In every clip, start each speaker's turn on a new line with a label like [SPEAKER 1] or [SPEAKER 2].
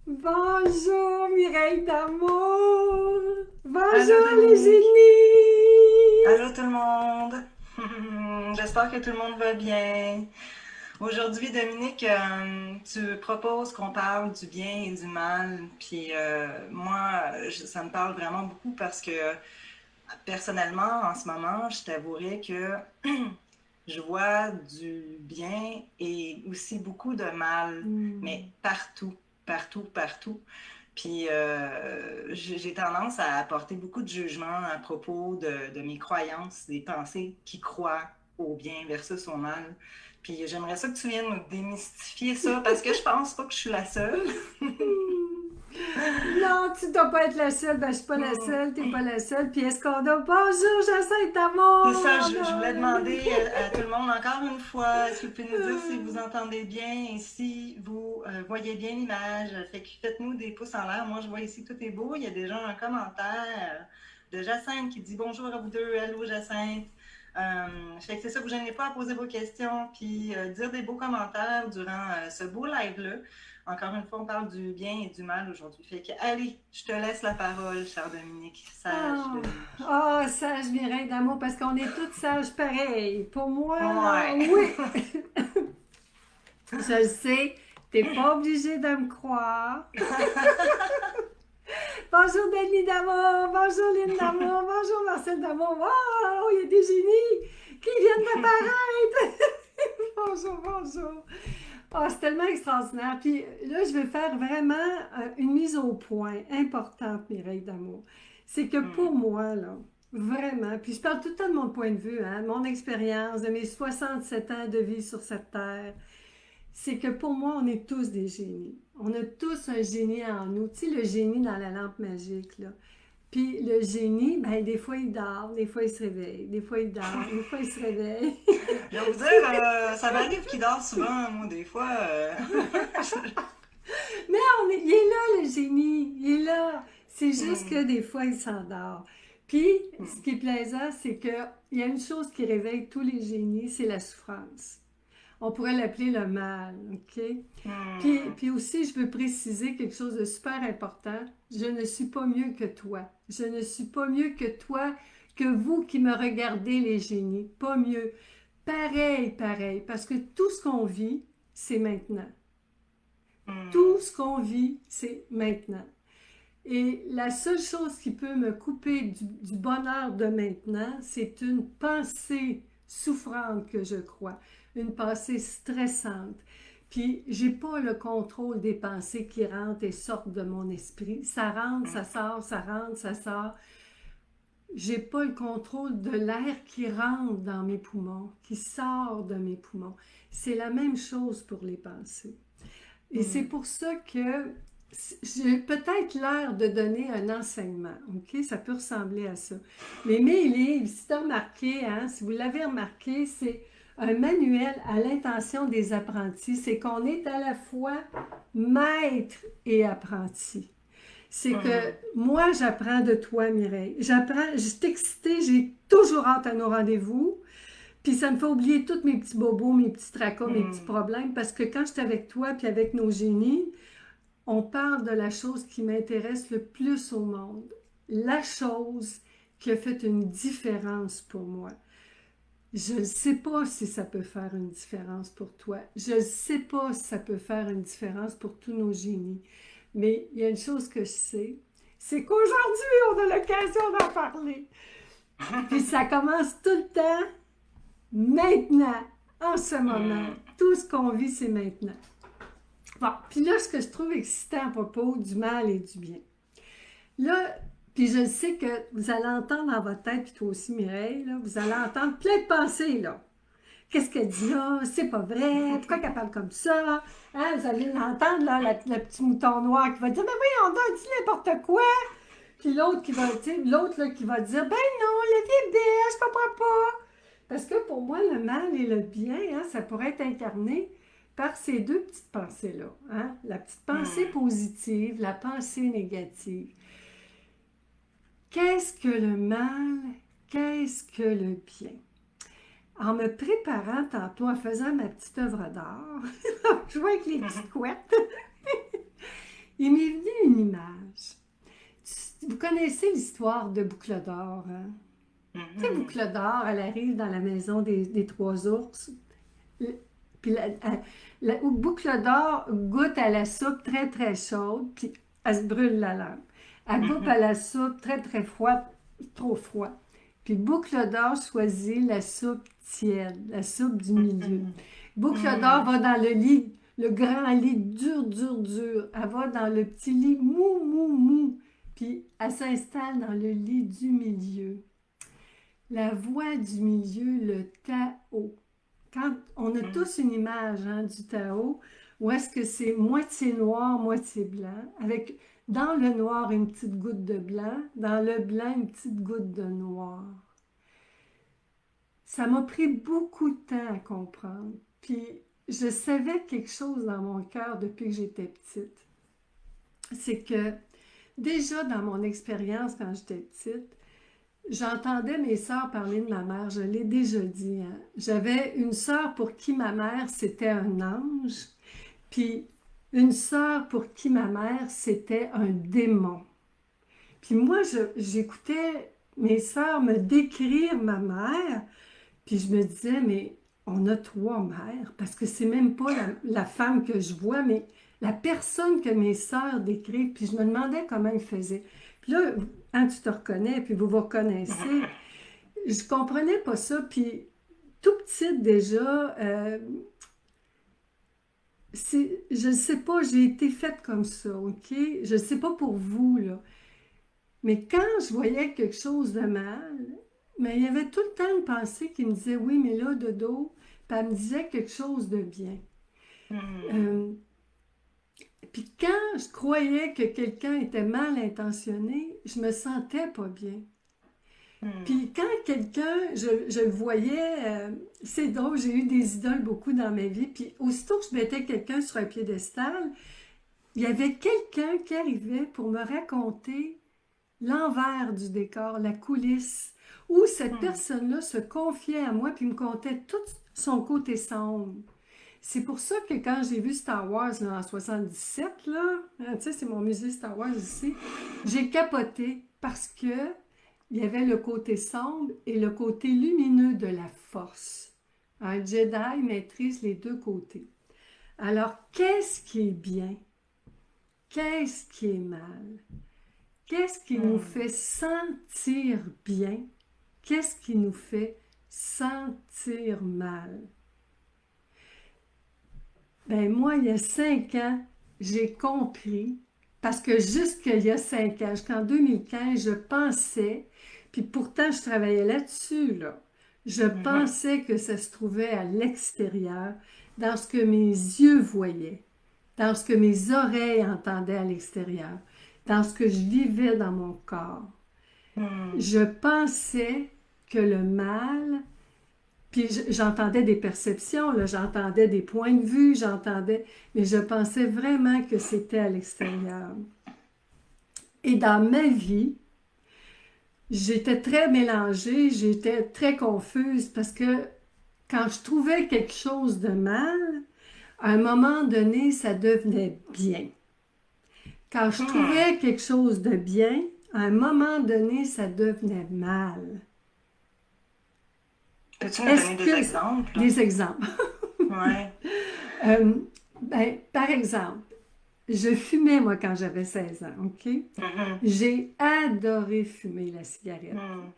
[SPEAKER 1] Bonjour Mireille d'amour!
[SPEAKER 2] Allô
[SPEAKER 1] Bonjour les
[SPEAKER 2] Dominique,
[SPEAKER 1] génies!
[SPEAKER 2] allô tout le monde. J'espère que tout le monde va bien. Aujourd'hui, Dominique, tu proposes qu'on parle du bien et du mal. Puis moi, ça me parle vraiment beaucoup parce que personnellement, en ce moment, je t'avouerais que je vois du bien et aussi beaucoup de mal, mais
[SPEAKER 1] Hmm.
[SPEAKER 2] partout, partout, partout. Puis j'ai tendance à apporter beaucoup de jugement à propos de mes croyances, des pensées qui croient au bien versus au mal. Puis j'aimerais ça que tu viennes nous démystifier ça parce que je pense pas que je suis la seule.
[SPEAKER 1] Non, tu dois pas être la seule, ben je suis pas la
[SPEAKER 2] Hmm.
[SPEAKER 1] seule, t'es pas la seule. Puis est-ce qu'on a bonjour Jacinthe
[SPEAKER 2] C'est
[SPEAKER 1] d'amour,
[SPEAKER 2] ça,
[SPEAKER 1] mon
[SPEAKER 2] je voulais demander
[SPEAKER 1] ami!
[SPEAKER 2] à tout le monde encore une fois, est-ce que vous pouvez nous dire si vous entendez bien et si vous voyez bien l'image? Fait que faites-nous des pouces en l'air. Moi, je vois ici que tout est beau. Il y a déjà un commentaire de Jacinthe qui dit bonjour à vous deux. Allô, Jacinthe. Fait que c'est ça, vous gênez pas à poser vos questions puis dire des beaux commentaires durant ce beau live-là. Encore une fois, on parle du bien et du mal aujourd'hui. Fait que, allez, je te laisse la parole, cher Dominique. Sage
[SPEAKER 1] Ah,
[SPEAKER 2] Dominique.
[SPEAKER 1] ah, sage Mireille d'amour, parce qu'on est toutes sages pareilles. Pour moi, là,
[SPEAKER 2] Ouais.
[SPEAKER 1] oui, je le sais, t'es pas obligé de me croire. Bonjour Denis d'amour, bonjour Lynn d'amour, bonjour Marcel d'amour. Wow, il y a des génies qui viennent d'apparaître. Bonjour, bonjour. Oh, c'est tellement extraordinaire. Puis là, je vais faire vraiment une mise au point importante, Mireille d'amour. C'est que pour
[SPEAKER 2] Hmm.
[SPEAKER 1] moi, là, vraiment, puis je parle tout le temps de mon point de vue, hein, mon expérience, de mes 67 ans de vie sur cette terre, c'est que pour moi, on est tous des génies. On a tous un génie en nous. Tu sais, le génie dans la lampe magique, là. Puis le génie, ben, des fois il dort, des fois il se réveille, des fois il dort, des fois il se réveille.
[SPEAKER 2] Je vais vous dire, ça m'arrive qu'il dort souvent, moi, des fois.
[SPEAKER 1] Mais il est là, le génie, il est là. C'est juste
[SPEAKER 2] Hmm.
[SPEAKER 1] que des fois, il s'endort. Puis, ce qui est plaisant, c'est qu'il y a une chose qui réveille tous les génies, c'est la souffrance. On pourrait l'appeler le mal, OK?
[SPEAKER 2] Hmm.
[SPEAKER 1] Puis aussi, je veux préciser quelque chose de super important. Je ne suis pas mieux que toi. Je ne suis pas mieux que toi, que vous qui me regardez, les génies. Pas mieux. Pareil, pareil. Parce que tout ce qu'on vit, c'est maintenant. Tout
[SPEAKER 2] Hmm.
[SPEAKER 1] ce qu'on vit, c'est maintenant. Et la seule chose qui peut me couper du bonheur de maintenant, c'est une pensée souffrante que je crois, une pensée stressante. Puis, j'ai pas le contrôle des pensées qui rentrent et sortent de mon esprit. Ça rentre, ça sort, ça rentre, ça sort. J'ai pas le contrôle de l'air qui rentre dans mes poumons, qui sort de mes poumons. C'est la même chose pour les pensées. Et c'est
[SPEAKER 2] Hmm.
[SPEAKER 1] pour ça que j'ai peut-être l'air de donner un enseignement, OK? Ça peut ressembler à ça. Mais mes livres, si tu as remarqué, hein, si vous l'avez remarqué, c'est un manuel à l'intention des apprentis. C'est qu'on est à la fois maître et apprenti. C'est que
[SPEAKER 2] Hmm.
[SPEAKER 1] moi, j'apprends de toi, Mireille. J'apprends, je suis excitée, j'ai toujours hâte à nos rendez-vous. Puis ça me fait oublier tous mes petits bobos, mes petits tracas, mes petits
[SPEAKER 2] Hmm.
[SPEAKER 1] problèmes, parce que quand je suis avec toi puis avec nos génies, on parle de la chose qui m'intéresse le plus au monde. La chose qui a fait une différence pour moi. Je ne sais pas si ça peut faire une différence pour toi. Je ne sais pas si ça peut faire une différence pour tous nos génies. Mais il y a une chose que je sais, c'est qu'aujourd'hui, on a l'occasion d'en parler. Puis ça commence tout le temps maintenant, en ce moment.
[SPEAKER 2] Hmm.
[SPEAKER 1] Tout ce qu'on vit, c'est maintenant. Bon, puis là, ce que je trouve excitant à propos du mal et du bien. Là, puis je sais que vous allez entendre dans votre tête, puis toi aussi, Mireille, là, vous allez entendre plein de pensées, là. Qu'est-ce qu'elle dit là? C'est pas vrai. Pourquoi qu'elle parle comme ça? Hein, vous allez l'entendre, là, le petit mouton noir qui va dire, mais oui, on a dit n'importe quoi. Puis l'autre qui va, tu sais, l'autre là, qui va dire, ben non, la vie est belle, je comprends pas. Parce que pour moi, le mal et le bien, hein, ça pourrait être incarné par ces deux petites pensées-là. Hein? La petite pensée
[SPEAKER 2] Hmm.
[SPEAKER 1] positive, la pensée négative. Qu'est-ce que le mal? Qu'est-ce que le bien? En me préparant tantôt, en faisant ma petite œuvre d'art, je jouais avec les petites couettes, il m'est venu une image. Vous connaissez l'histoire de Boucle d'Or, hein? Tu sais,
[SPEAKER 2] Mhm.
[SPEAKER 1] Boucle d'Or, elle arrive dans la maison des trois ours. Puis Boucle d'Or goûte à la soupe très très chaude, puis elle se brûle la langue. Elle goûte à
[SPEAKER 2] Mhm.
[SPEAKER 1] la soupe très très froide, trop froid. Puis Boucle d'Or choisit la soupe tiède, la soupe du milieu.
[SPEAKER 2] Mhm.
[SPEAKER 1] Boucle d'Or
[SPEAKER 2] Mhm.
[SPEAKER 1] va dans le lit, le grand lit dur, dur, dur. Elle va dans le petit lit mou, mou, mou. Puis elle s'installe dans le lit du milieu. La voix du milieu, le Tao. Quand on a
[SPEAKER 2] Mhm.
[SPEAKER 1] tous une image, hein, du Tao, où est-ce que c'est moitié noir, moitié blanc, avec dans le noir une petite goutte de blanc, dans le blanc une petite goutte de noir. Ça m'a pris beaucoup de temps à comprendre. Puis je savais quelque chose dans mon cœur depuis que j'étais petite. C'est que déjà dans mon expérience quand j'étais petite, j'entendais mes sœurs parler de ma mère, je l'ai déjà dit, hein. J'avais une sœur pour qui ma mère, c'était un ange, puis une sœur pour qui ma mère, c'était un démon. Puis moi, j'écoutais mes sœurs me décrire ma mère, puis je me disais, mais on a trois mères, parce que c'est même pas la femme que je vois, mais la personne que mes sœurs décrivent, puis je me demandais comment ils faisaient. Puis là, hein, tu te reconnais, puis vous vous reconnaissez, je comprenais pas ça, puis tout petite déjà, je ne sais pas, j'ai été faite comme ça, OK? Je ne sais pas pour vous, là. Mais quand je voyais quelque chose de mal, mais il y avait tout le temps une pensée qui me disait, oui, mais là, de dos, puis elle me disait quelque chose de bien.
[SPEAKER 2] Mhm.
[SPEAKER 1] Euh, puis quand je croyais que quelqu'un était mal intentionné, je me sentais pas bien.
[SPEAKER 2] Mhm.
[SPEAKER 1] Puis quand quelqu'un, je le voyais, c'est drôle, j'ai eu des idoles beaucoup dans ma vie, puis aussitôt que je mettais quelqu'un sur un piédestal, il y avait quelqu'un qui arrivait pour me raconter l'envers du décor, la coulisse, où cette
[SPEAKER 2] Mhm.
[SPEAKER 1] personne-là se confiait à moi puis me contait tout son côté sombre. C'est pour ça que quand j'ai vu Star Wars là, en 77, là, hein, tu sais, c'est mon musée Star Wars ici, j'ai capoté parce que il y avait le côté sombre et le côté lumineux de la force. Un Jedi maîtrise les deux côtés. Alors, qu'est-ce qui est bien? Qu'est-ce qui est mal? Qu'est-ce qui nous
[SPEAKER 2] Mhm.
[SPEAKER 1] fait sentir bien? Qu'est-ce qui nous fait sentir mal? Ben moi, il y a 5 ans, j'ai compris, parce que jusqu'il y a 5 ans, jusqu'en 2015, je pensais, puis pourtant je travaillais là-dessus, là, je
[SPEAKER 2] Mhm.
[SPEAKER 1] pensais que ça se trouvait à l'extérieur, dans ce que mes yeux voyaient, dans ce que mes oreilles entendaient à l'extérieur, dans ce que je vivais dans mon corps.
[SPEAKER 2] Mhm.
[SPEAKER 1] Je pensais que le mal, puis j'entendais des perceptions, là, j'entendais des points de vue, mais je pensais vraiment que c'était à l'extérieur. Et dans ma vie, j'étais très mélangée, j'étais très confuse parce que quand je trouvais quelque chose de mal, à un moment donné, ça devenait bien. Quand je
[SPEAKER 2] Mhm.
[SPEAKER 1] trouvais quelque chose de bien, à un moment donné, ça devenait mal.
[SPEAKER 2] Peux-tu nous
[SPEAKER 1] Est-ce
[SPEAKER 2] donner des
[SPEAKER 1] que...
[SPEAKER 2] exemples?
[SPEAKER 1] Des exemples.
[SPEAKER 2] Ouais.
[SPEAKER 1] Euh, ben, par exemple, je fumais, moi, quand j'avais 16 ans, OK?
[SPEAKER 2] Mhm.
[SPEAKER 1] J'ai adoré fumer la cigarette.
[SPEAKER 2] Mhm.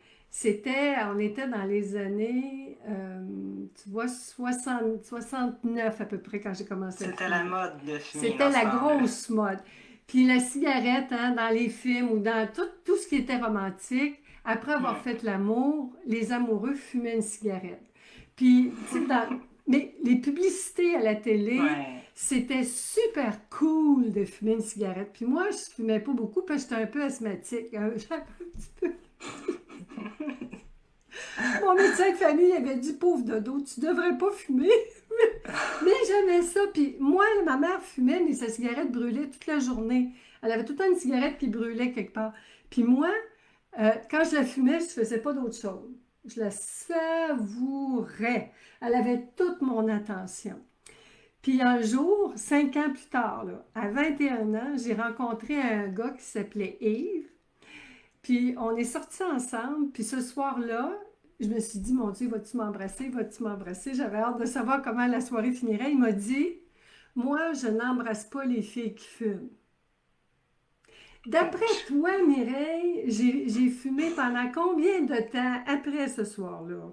[SPEAKER 1] On était dans les années, tu vois, 69 à peu près quand j'ai commencé à
[SPEAKER 2] C'était la
[SPEAKER 1] fumer.
[SPEAKER 2] mode de fumer
[SPEAKER 1] C'était
[SPEAKER 2] dans ce
[SPEAKER 1] la
[SPEAKER 2] temps-là.
[SPEAKER 1] grosse mode. Puis la cigarette, hein, dans les films ou dans tout ce qui était romantique, après avoir
[SPEAKER 2] Mhm.
[SPEAKER 1] fait l'amour, les amoureux fumaient une cigarette. Puis, tu sais, mais les publicités à la télé,
[SPEAKER 2] Ouais.
[SPEAKER 1] c'était super cool de fumer une cigarette. Puis moi, je fumais pas beaucoup parce que j'étais un peu asthmatique, hein. J'avais un petit peu. Mon médecin de famille avait dit, pauvre dodo, tu devrais pas fumer. Mais j'aimais ça. Puis moi, ma mère fumait, mais sa cigarette brûlait toute la journée. Elle avait tout le temps une cigarette qui brûlait quelque part. Puis moi, quand je la fumais, je ne faisais pas d'autre chose. Je la savourais. Elle avait toute mon attention. Puis un jour, 5 ans plus tard, là, à 21 ans, j'ai rencontré un gars qui s'appelait Yves. Puis on est sortis ensemble. Puis ce soir-là, je me suis dit, mon Dieu, vas-tu m'embrasser? Vas-tu m'embrasser? J'avais hâte de savoir comment la soirée finirait. Il m'a dit, moi, je n'embrasse pas les filles qui fument. D'après
[SPEAKER 2] Ouch.
[SPEAKER 1] toi, Mireille, j'ai fumé pendant combien de temps après ce soir-là?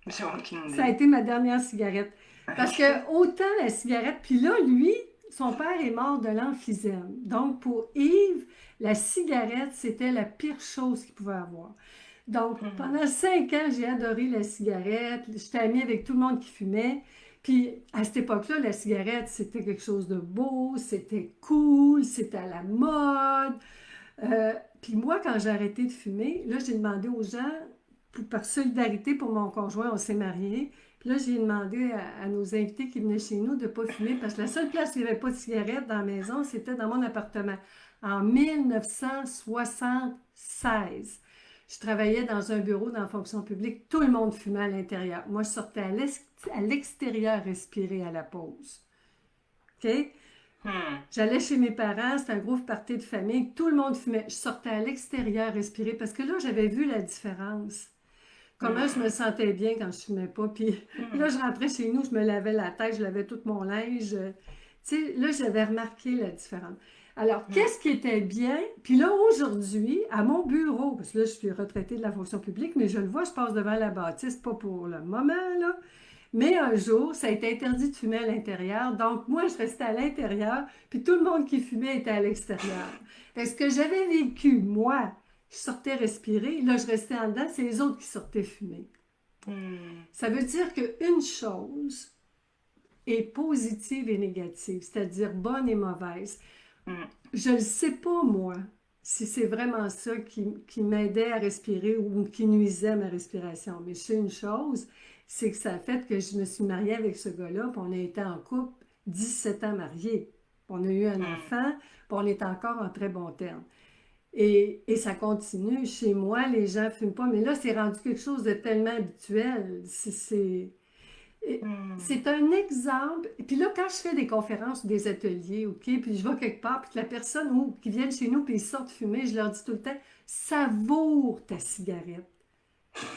[SPEAKER 2] J'ai aucune
[SPEAKER 1] Ça a
[SPEAKER 2] idée.
[SPEAKER 1] été ma dernière cigarette. Parce
[SPEAKER 2] OK.
[SPEAKER 1] que autant la cigarette, puis là, lui, son père est mort de l'emphysème. Donc, pour Yves, la cigarette, c'était la pire chose qu'il pouvait avoir. Donc,
[SPEAKER 2] Hmm.
[SPEAKER 1] pendant 5 ans, j'ai adoré la cigarette. J'étais amie avec tout le monde qui fumait. Puis, à cette époque-là, la cigarette, c'était quelque chose de beau, c'était cool, c'était à la mode. Puis moi, quand j'ai arrêté de fumer, là, j'ai demandé aux gens, par solidarité pour mon conjoint, on s'est mariés. Puis là, j'ai demandé à nos invités qui venaient chez nous de ne pas fumer parce que la seule place où il n'y avait pas de cigarette dans la maison, c'était dans mon appartement. En 1976, je travaillais dans un bureau dans la fonction publique. Tout le monde fumait à l'intérieur. Moi, je sortais à l'extérieur respirer à la pause. OK?
[SPEAKER 2] Hmm.
[SPEAKER 1] J'allais chez mes parents, c'était un gros party de famille, tout le monde fumait. Je sortais à l'extérieur respirer parce que là, j'avais vu la différence. Comment je me
[SPEAKER 2] Hmm.
[SPEAKER 1] sentais bien quand je fumais pas. Puis là,
[SPEAKER 2] Hmm.
[SPEAKER 1] je rentrais chez nous, je me lavais la tête, je lavais tout mon linge. Tu sais, là, j'avais remarqué la différence. Alors,
[SPEAKER 2] Hmm.
[SPEAKER 1] qu'est-ce qui était bien? Puis là, aujourd'hui, à mon bureau, parce que là, je suis retraitée de la fonction publique, mais je le vois, je passe devant la bâtisse, pas pour le moment, là. Mais un jour, ça a été interdit de fumer à l'intérieur. Donc, moi, je restais à l'intérieur, puis tout le monde qui fumait était à l'extérieur. Parce que j'avais vécu, moi, je sortais respirer, là, je restais en dedans, c'est les autres qui sortaient fumer.
[SPEAKER 2] Hmm.
[SPEAKER 1] Ça veut dire qu'une chose est positive et négative, c'est-à-dire bonne et mauvaise.
[SPEAKER 2] Hmm.
[SPEAKER 1] Je ne sais pas, moi, si c'est vraiment ça qui m'aidait à respirer ou qui nuisait à ma respiration. Mais je sais une chose, c'est que ça a fait que je me suis mariée avec ce gars-là, puis on a été en couple 17 ans mariés. On a eu un
[SPEAKER 2] Hmm.
[SPEAKER 1] enfant, puis on est encore en très bons termes. Et ça continue. Chez moi, les gens ne fument pas, mais là, c'est rendu quelque chose de tellement habituel.
[SPEAKER 2] Hmm.
[SPEAKER 1] C'est un exemple. Puis là, quand je fais des conférences ou des ateliers, OK, puis je vais quelque part, puis que la personne qui vient chez nous, puis ils sortent fumer, je leur dis tout le temps, savoure ta cigarette.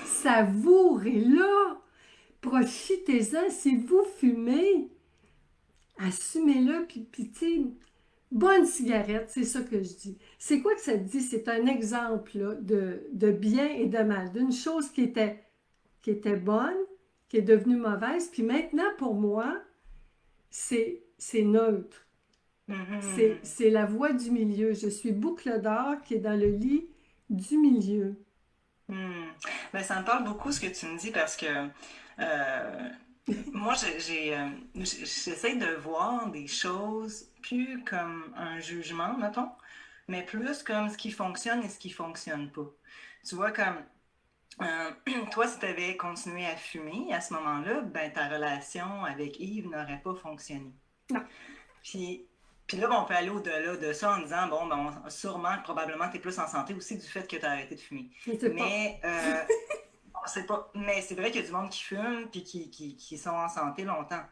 [SPEAKER 1] Savoure, et là, profitez-en. Si vous fumez, assumez-le, puis tu sais, bonne cigarette, c'est ça que je dis. C'est quoi que ça te dit? C'est un exemple là, de bien et de mal, d'une chose qui était bonne, qui est devenue mauvaise, puis maintenant, pour moi, c'est neutre.
[SPEAKER 2] Hmm.
[SPEAKER 1] C'est la voie du milieu. Je suis boucle d'or qui est dans le lit du milieu.
[SPEAKER 2] Hmm. Ben, ça me parle beaucoup ce que tu me dis parce que euh, moi, j'essaie de voir des choses plus comme un jugement, mettons, mais plus comme ce qui fonctionne et ce qui fonctionne pas. Tu vois, comme euh, toi, si tu avais continué à fumer à ce moment-là, ben, ta relation avec Yves n'aurait pas fonctionné.
[SPEAKER 1] Non,
[SPEAKER 2] Puis, puis là, ben, on peut aller au-delà de ça en disant, bon, ben, sûrement, probablement, tu es plus en santé aussi du fait que tu as arrêté de fumer.
[SPEAKER 1] je ne sais pas.
[SPEAKER 2] Mais on sait pas. Mais c'est vrai qu'il y a du monde qui fume puis qui sont en santé longtemps.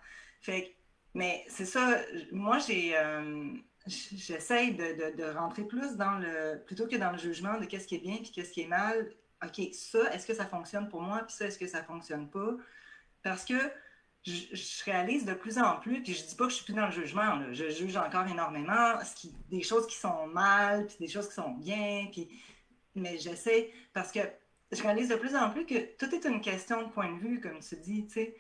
[SPEAKER 2] Fait mais c'est ça, moi j'essaye de rentrer plus dans le plutôt que dans le jugement de qu'est-ce qui est bien puis qu'est-ce qui est mal. OK, ça, est-ce que ça fonctionne pour moi? Puis ça, est-ce que ça fonctionne pas? Parce que je réalise de plus en plus, puis je dis pas que je suis plus dans le jugement, là. Je juge encore énormément des choses qui sont mal, puis des choses qui sont bien, puis mais j'essaie parce que je réalise de plus en plus que tout est une question de point de vue, comme tu dis, tu sais.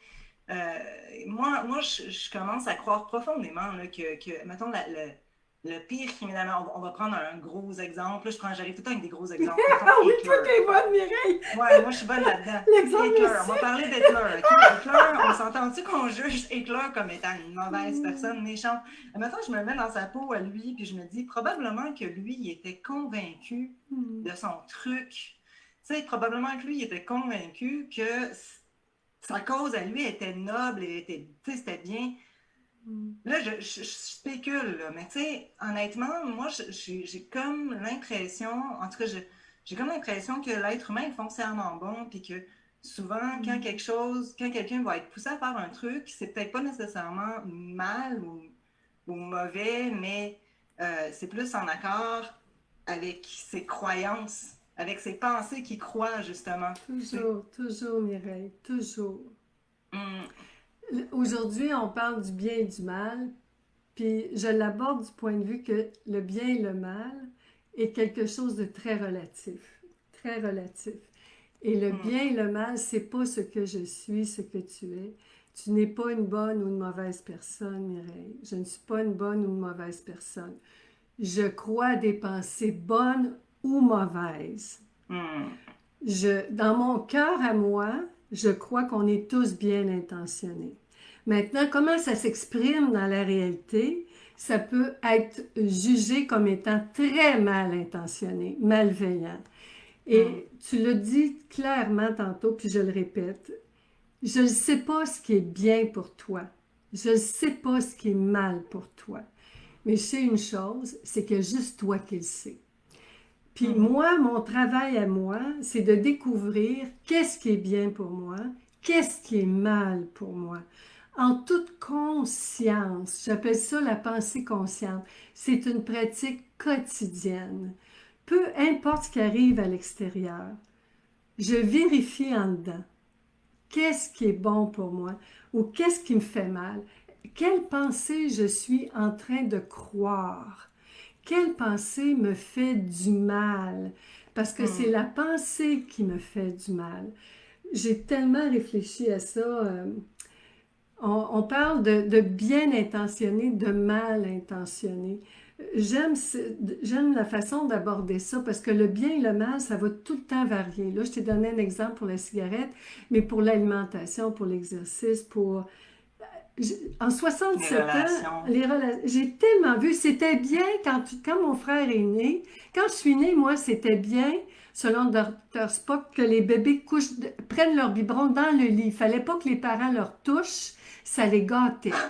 [SPEAKER 2] Moi je commence à croire profondément là, mettons, le pire qui m'est arrivé, on va prendre un gros exemple. Là, j'arrive tout le temps avec des gros exemples. Mettons
[SPEAKER 1] Ah oui, toi qui
[SPEAKER 2] Hitler.
[SPEAKER 1] es bonne, Mireille!
[SPEAKER 2] Ouais, moi, je suis bonne là-dedans.
[SPEAKER 1] L'exemple
[SPEAKER 2] Hitler, on va
[SPEAKER 1] aussi.
[SPEAKER 2] parler d'Hitler, OK? Hitler, on s'entend-tu qu'on juge Hitler comme étant une mauvaise
[SPEAKER 1] Hmm.
[SPEAKER 2] personne, méchante? Maintenant, je me mets dans sa peau à lui, puis je me dis, probablement que lui, il était convaincu
[SPEAKER 1] Hmm.
[SPEAKER 2] de son truc. Tu sais, probablement que lui, il était convaincu que sa cause à lui était noble et c'était bien.
[SPEAKER 1] Hmm.
[SPEAKER 2] Là, je spécule, là, mais tu sais, honnêtement, moi, j'ai comme l'impression, en tout cas, j'ai comme l'impression que l'être humain est foncièrement bon, puis que Souvent, quand quand quelqu'un va être poussé à faire un truc, c'est peut-être pas nécessairement mal ou mauvais, mais c'est plus en accord avec ses croyances, avec ses pensées qu'il croit, justement. Tu sais.
[SPEAKER 1] Toujours, toujours, Mireille, toujours.
[SPEAKER 2] Hum,
[SPEAKER 1] Aujourd'hui, on parle du bien et du mal, puis je l'aborde du point de vue que le bien et le mal est quelque chose de très relatif, très relatif. Et le
[SPEAKER 2] hum,
[SPEAKER 1] bien et le mal, c'est pas ce que je suis, ce que tu es. Tu n'es pas une bonne ou une mauvaise personne, Mireille. Je ne suis pas une bonne ou une mauvaise personne. Je crois à des pensées bonnes ou mauvaises.
[SPEAKER 2] hum,
[SPEAKER 1] Dans mon cœur à moi, je crois qu'on est tous bien intentionnés. Maintenant, comment ça s'exprime dans la réalité? Ça peut être jugé comme étant très mal intentionné, malveillant.
[SPEAKER 2] hum,
[SPEAKER 1] Et tu l'as dit clairement tantôt, puis je le répète, je ne sais pas ce qui est bien pour toi. Je ne sais pas ce qui est mal pour toi. Mais je sais une chose, c'est que juste toi qui le sais. Puis
[SPEAKER 2] hum,
[SPEAKER 1] moi, mon travail à moi, c'est de découvrir qu'est-ce qui est bien pour moi, qu'est-ce qui est mal pour moi. En toute conscience, j'appelle ça la pensée consciente. C'est une pratique quotidienne. Peu importe ce qui arrive à l'extérieur, je vérifie en dedans qu'est-ce qui est bon pour moi ou qu'est-ce qui me fait mal. Quelle pensée je suis en train de croire. Quelle pensée me fait du mal? Parce que c'est
[SPEAKER 2] hum.
[SPEAKER 1] la pensée qui me fait du mal. J'ai tellement réfléchi à ça. On parle de bien intentionné, de mal intentionné. J'aime, j'aime la façon d'aborder ça parce que le bien et le mal, ça va tout le temps varier. Là, je t'ai donné un exemple pour la cigarette, mais pour l'alimentation, pour l'exercice, pour en
[SPEAKER 2] Les
[SPEAKER 1] 67 ans,
[SPEAKER 2] relations.
[SPEAKER 1] j'ai tellement vu, c'était bien quand mon frère est né. Quand je suis née, moi, c'était bien, selon le docteur Spock, que les bébés prennent leur biberon dans le lit. Il fallait pas que les parents leur touchent, ça les gâtait.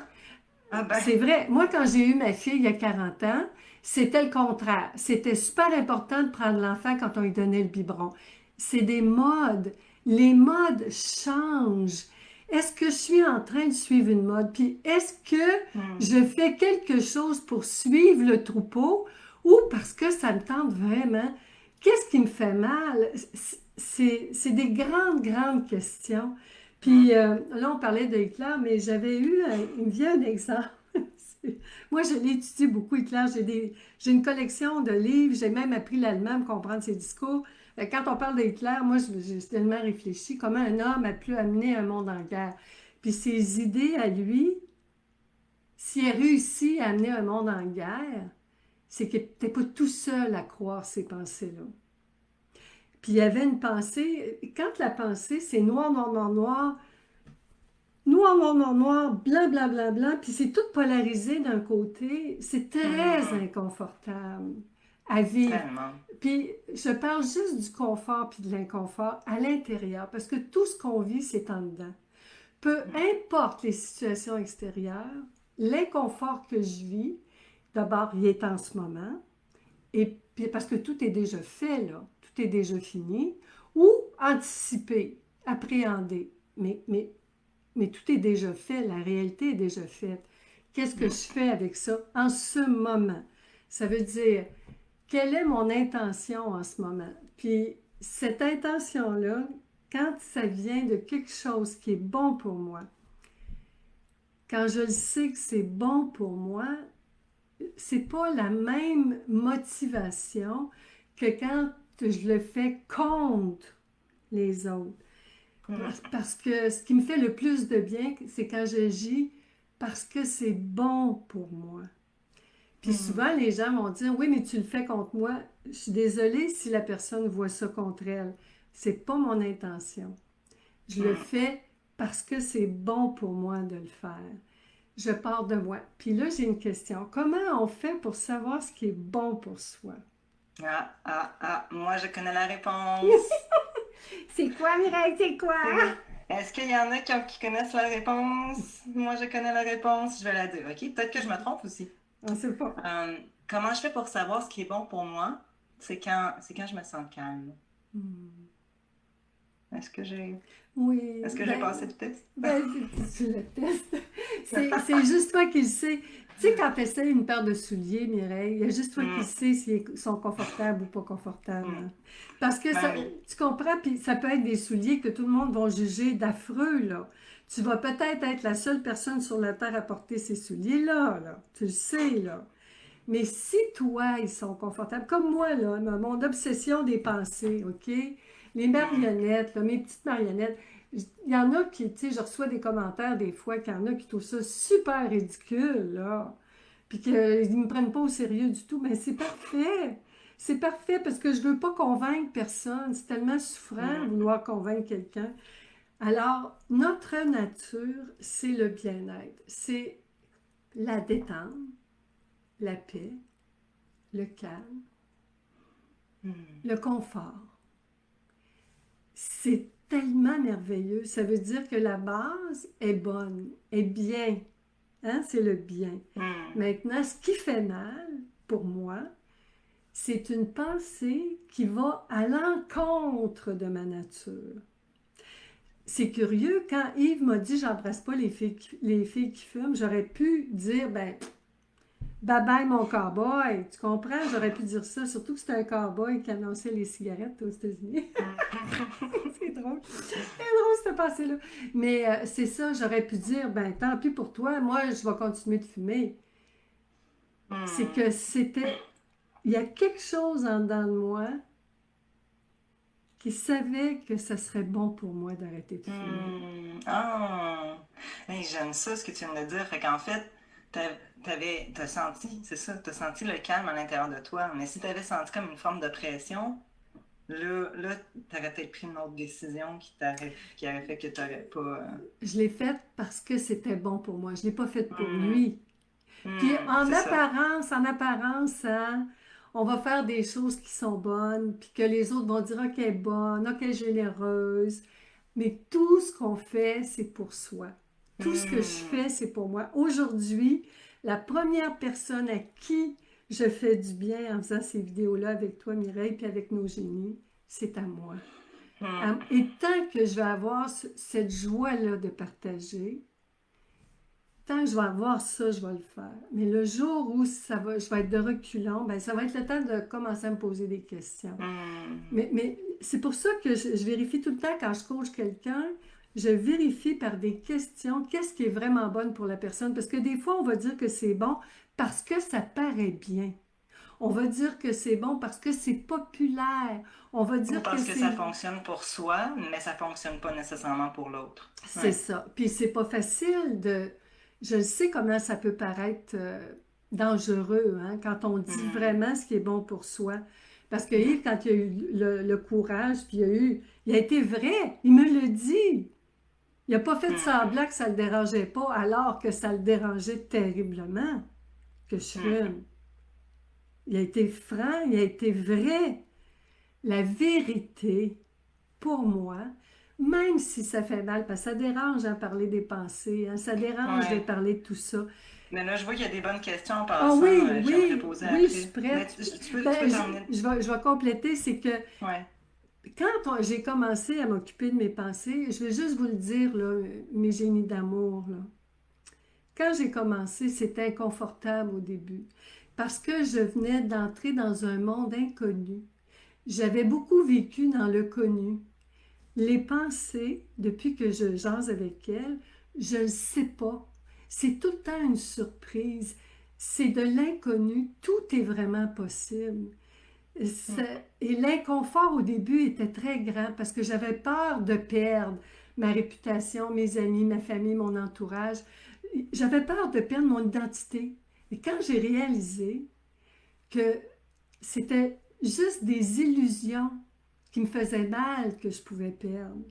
[SPEAKER 2] Ah ben,
[SPEAKER 1] C'est vrai, moi, quand j'ai eu ma fille il y a 40 ans, c'était le contraire. C'était super important de prendre l'enfant quand on lui donnait le biberon. C'est des modes. Les modes changent. Est-ce que je suis en train de suivre une mode? Puis est-ce que
[SPEAKER 2] hum,
[SPEAKER 1] je fais quelque chose pour suivre le troupeau ou parce que ça me tente vraiment? Qu'est-ce qui me fait mal? C'est des grandes, grandes questions.
[SPEAKER 2] hum,
[SPEAKER 1] Puis là, on parlait de Hitler, mais il me vient un exemple. Moi, je l'ai étudié beaucoup, Hitler. J'ai une collection de livres. J'ai même appris l'allemand pour comprendre ses discours. Quand on parle de Hitler, moi, j'ai tellement réfléchi comment un homme a pu amener un monde en guerre. Puis ses idées à lui, s'il a réussi à amener un monde en guerre, c'est qu'il n'était pas tout seul à croire ces pensées-là. Puis il y avait une pensée, quand la pensée, c'est noir, noir, noir, noir, noir, noir, noir, noir, blanc, blanc, blanc, blanc, puis c'est tout polarisé d'un côté, c'est très
[SPEAKER 2] hum.
[SPEAKER 1] inconfortable à vivre.
[SPEAKER 2] Tellement.
[SPEAKER 1] Puis je parle juste du confort puis de l'inconfort à l'intérieur, parce que tout ce qu'on vit, c'est en dedans. Peu
[SPEAKER 2] Hum,
[SPEAKER 1] importe les situations extérieures, l'inconfort que je vis, d'abord, il est en ce moment, et puis parce que tout est déjà fait, là, tout est déjà fini, ou anticiper, appréhender. Mais tout est déjà fait, la réalité est déjà faite. Qu'est-ce que je
[SPEAKER 2] hum,
[SPEAKER 1] fais avec ça en ce moment? Ça veut dire, quelle est mon intention en ce moment? Puis cette intention-là, quand ça vient de quelque chose qui est bon pour moi, quand je le sais que c'est bon pour moi, c'est pas la même motivation que quand je le fais contre les autres.
[SPEAKER 2] hum,
[SPEAKER 1] Parce que ce qui me fait le plus de bien, c'est quand j'agis parce que c'est bon pour moi. Puis
[SPEAKER 2] hum,
[SPEAKER 1] souvent, les gens vont dire, oui, mais tu le fais contre moi. Je suis désolée si la personne voit ça contre elle. C'est pas mon intention. Je le
[SPEAKER 2] hum.
[SPEAKER 1] fais parce que c'est bon pour moi de le faire. Je pars de moi. Puis là, j'ai une question. Comment on fait pour savoir ce qui est bon pour soi?
[SPEAKER 2] Ah, ah, ah, moi je connais la réponse.
[SPEAKER 1] C'est quoi, Mireille? C'est quoi?
[SPEAKER 2] Est-ce qu'il y en a qui connaissent la réponse? Moi je connais la réponse, je vais la dire, ok? Peut-être que je me trompe aussi.
[SPEAKER 1] On sait pas.
[SPEAKER 2] Comment je fais pour savoir ce qui est bon pour moi? C'est quand je me sens calme.
[SPEAKER 1] Hmm.
[SPEAKER 2] Est-ce que j'ai
[SPEAKER 1] Oui,
[SPEAKER 2] est-ce que j'ai passé le test?
[SPEAKER 1] ben, tu le testes. C'est juste toi qui le sais. Tu sais, quand tu essaies une paire de souliers, Mireille, il y a juste toi qui le
[SPEAKER 2] Hmm,
[SPEAKER 1] sais s'ils sont confortables ou pas confortables,
[SPEAKER 2] hmm.
[SPEAKER 1] hein. Parce que ça,
[SPEAKER 2] Ben oui.
[SPEAKER 1] tu comprends, puis ça peut être des souliers que tout le monde va juger d'affreux, là. Tu vas peut-être être la seule personne sur la terre à porter ces souliers-là, là. Tu le sais, là. Mais si toi, ils sont confortables, comme moi, là, mon obsession des pensées, OK? Les
[SPEAKER 2] Hmm,
[SPEAKER 1] marionnettes, là, mes petites marionnettes, il y en a qui, tu sais, je reçois des commentaires des fois qu'il y en a qui trouvent ça super ridicule, là. Puis qu'ils ne me prennent pas au sérieux du tout. Mais c'est parfait. C'est parfait parce que je ne veux pas convaincre personne. C'est tellement souffrant
[SPEAKER 2] hmm,
[SPEAKER 1] vouloir convaincre quelqu'un. Alors, notre nature, c'est le bien-être. C'est la détente, la paix, le calme,
[SPEAKER 2] hmm,
[SPEAKER 1] le confort. C'est tellement merveilleux. Ça veut dire que la base est bonne, est bien. Hein? C'est le bien.
[SPEAKER 2] hmm,
[SPEAKER 1] Maintenant, ce qui fait mal, pour moi, c'est une pensée qui va à l'encontre de ma nature. C'est curieux, quand Yves m'a dit j'embrasse pas les filles qui fument, j'aurais pu dire ben bye bye mon cowboy, tu comprends? J'aurais pu dire ça, surtout que c'était un cowboy qui annonçait les cigarettes aux États-Unis.
[SPEAKER 2] hmm,
[SPEAKER 1] C'est drôle. C'est drôle cette pensée-là. Mais c'est ça, j'aurais pu dire ben tant pis pour toi, moi je vais continuer de fumer. C'est
[SPEAKER 2] hmm,
[SPEAKER 1] que c'était. Il y a quelque chose en dedans de moi qui savait que ça serait bon pour moi d'arrêter de fumer.
[SPEAKER 2] hmm. Ah! Hey, j'aime ça ce que tu viens de dire. Fait qu'en fait, t'as senti, c'est ça, t'as senti le calme à l'intérieur de toi. Mais si t'avais senti comme une forme de pression, là, t'aurais peut-être pris une autre décision qui aurait fait que t'aurais pas.
[SPEAKER 1] Je l'ai faite parce que c'était bon pour moi. Je ne l'ai pas faite pour
[SPEAKER 2] Hmm,
[SPEAKER 1] lui. Puis
[SPEAKER 2] c'est ça.
[SPEAKER 1] en apparence, hein, on va faire des choses qui sont bonnes, puis que les autres vont dire, OK, elle est bonne, OK, elle est généreuse. Mais tout ce qu'on fait, c'est pour soi. Tout ce que je
[SPEAKER 2] Hmm,
[SPEAKER 1] fais, c'est pour moi. Aujourd'hui, la première personne à qui je fais du bien en faisant ces vidéos-là avec toi, Mireille, puis avec nos génies, c'est à moi.
[SPEAKER 2] hmm,
[SPEAKER 1] Et tant que je vais avoir cette joie-là de partager, tant que je vais avoir ça, je vais le faire. Mais le jour où je vais être de reculons, ben, ça va être le temps de commencer à me poser des questions.
[SPEAKER 2] hmm,
[SPEAKER 1] Mais c'est pour ça que je vérifie tout le temps quand je coach quelqu'un, je vérifie par des questions qu'est-ce qui est vraiment bon pour la personne. Parce que des fois, on va dire que c'est bon parce que ça paraît bien. On va dire que c'est bon parce que c'est populaire. On va
[SPEAKER 2] Ou
[SPEAKER 1] dire que
[SPEAKER 2] parce que ça
[SPEAKER 1] c'est
[SPEAKER 2] fonctionne pour soi, mais ça fonctionne pas nécessairement pour l'autre.
[SPEAKER 1] C'est
[SPEAKER 2] Ouais.
[SPEAKER 1] ça. Puis c'est pas facile de. Je sais comment ça peut paraître dangereux, hein, quand on dit
[SPEAKER 2] Hmm,
[SPEAKER 1] vraiment ce qui est bon pour soi. Parce que Yves, quand il a eu le courage, puis il a été vrai, il me le dit. Il n'a pas fait
[SPEAKER 2] hmm,
[SPEAKER 1] semblant que ça ne le dérangeait pas, alors que ça le dérangeait terriblement que je
[SPEAKER 2] hmm,
[SPEAKER 1] fume. Il a été franc, il a été vrai. La vérité, pour moi, même si ça fait mal, parce que ça dérange à parler des pensées, hein, ça dérange de
[SPEAKER 2] ouais.
[SPEAKER 1] parler de tout ça.
[SPEAKER 2] Mais là, je vois qu'il y a des bonnes questions en
[SPEAKER 1] Ah
[SPEAKER 2] passant,
[SPEAKER 1] oui,
[SPEAKER 2] que j'aimerais
[SPEAKER 1] oui,
[SPEAKER 2] poser
[SPEAKER 1] oui, je suis
[SPEAKER 2] après. Mais
[SPEAKER 1] prête.
[SPEAKER 2] tu peux
[SPEAKER 1] Ben,
[SPEAKER 2] terminer.
[SPEAKER 1] je vais compléter, c'est que
[SPEAKER 2] Ouais.
[SPEAKER 1] quand j'ai commencé à m'occuper de mes pensées, je vais juste vous le dire, là, mes génies d'amour, là. Quand j'ai commencé, c'était inconfortable au début, parce que je venais d'entrer dans un monde inconnu. J'avais beaucoup vécu dans le connu. Les pensées, depuis que je jase avec elle, je ne sais pas. C'est tout le temps une surprise. C'est de l'inconnu. Tout est vraiment possible.
[SPEAKER 2] Hmm,
[SPEAKER 1] Et l'inconfort au début était très grand parce que j'avais peur de perdre ma réputation, mes amis, ma famille, mon entourage. J'avais peur de perdre mon identité. Et quand j'ai réalisé que c'était juste des illusions qui me faisaient mal que je pouvais perdre,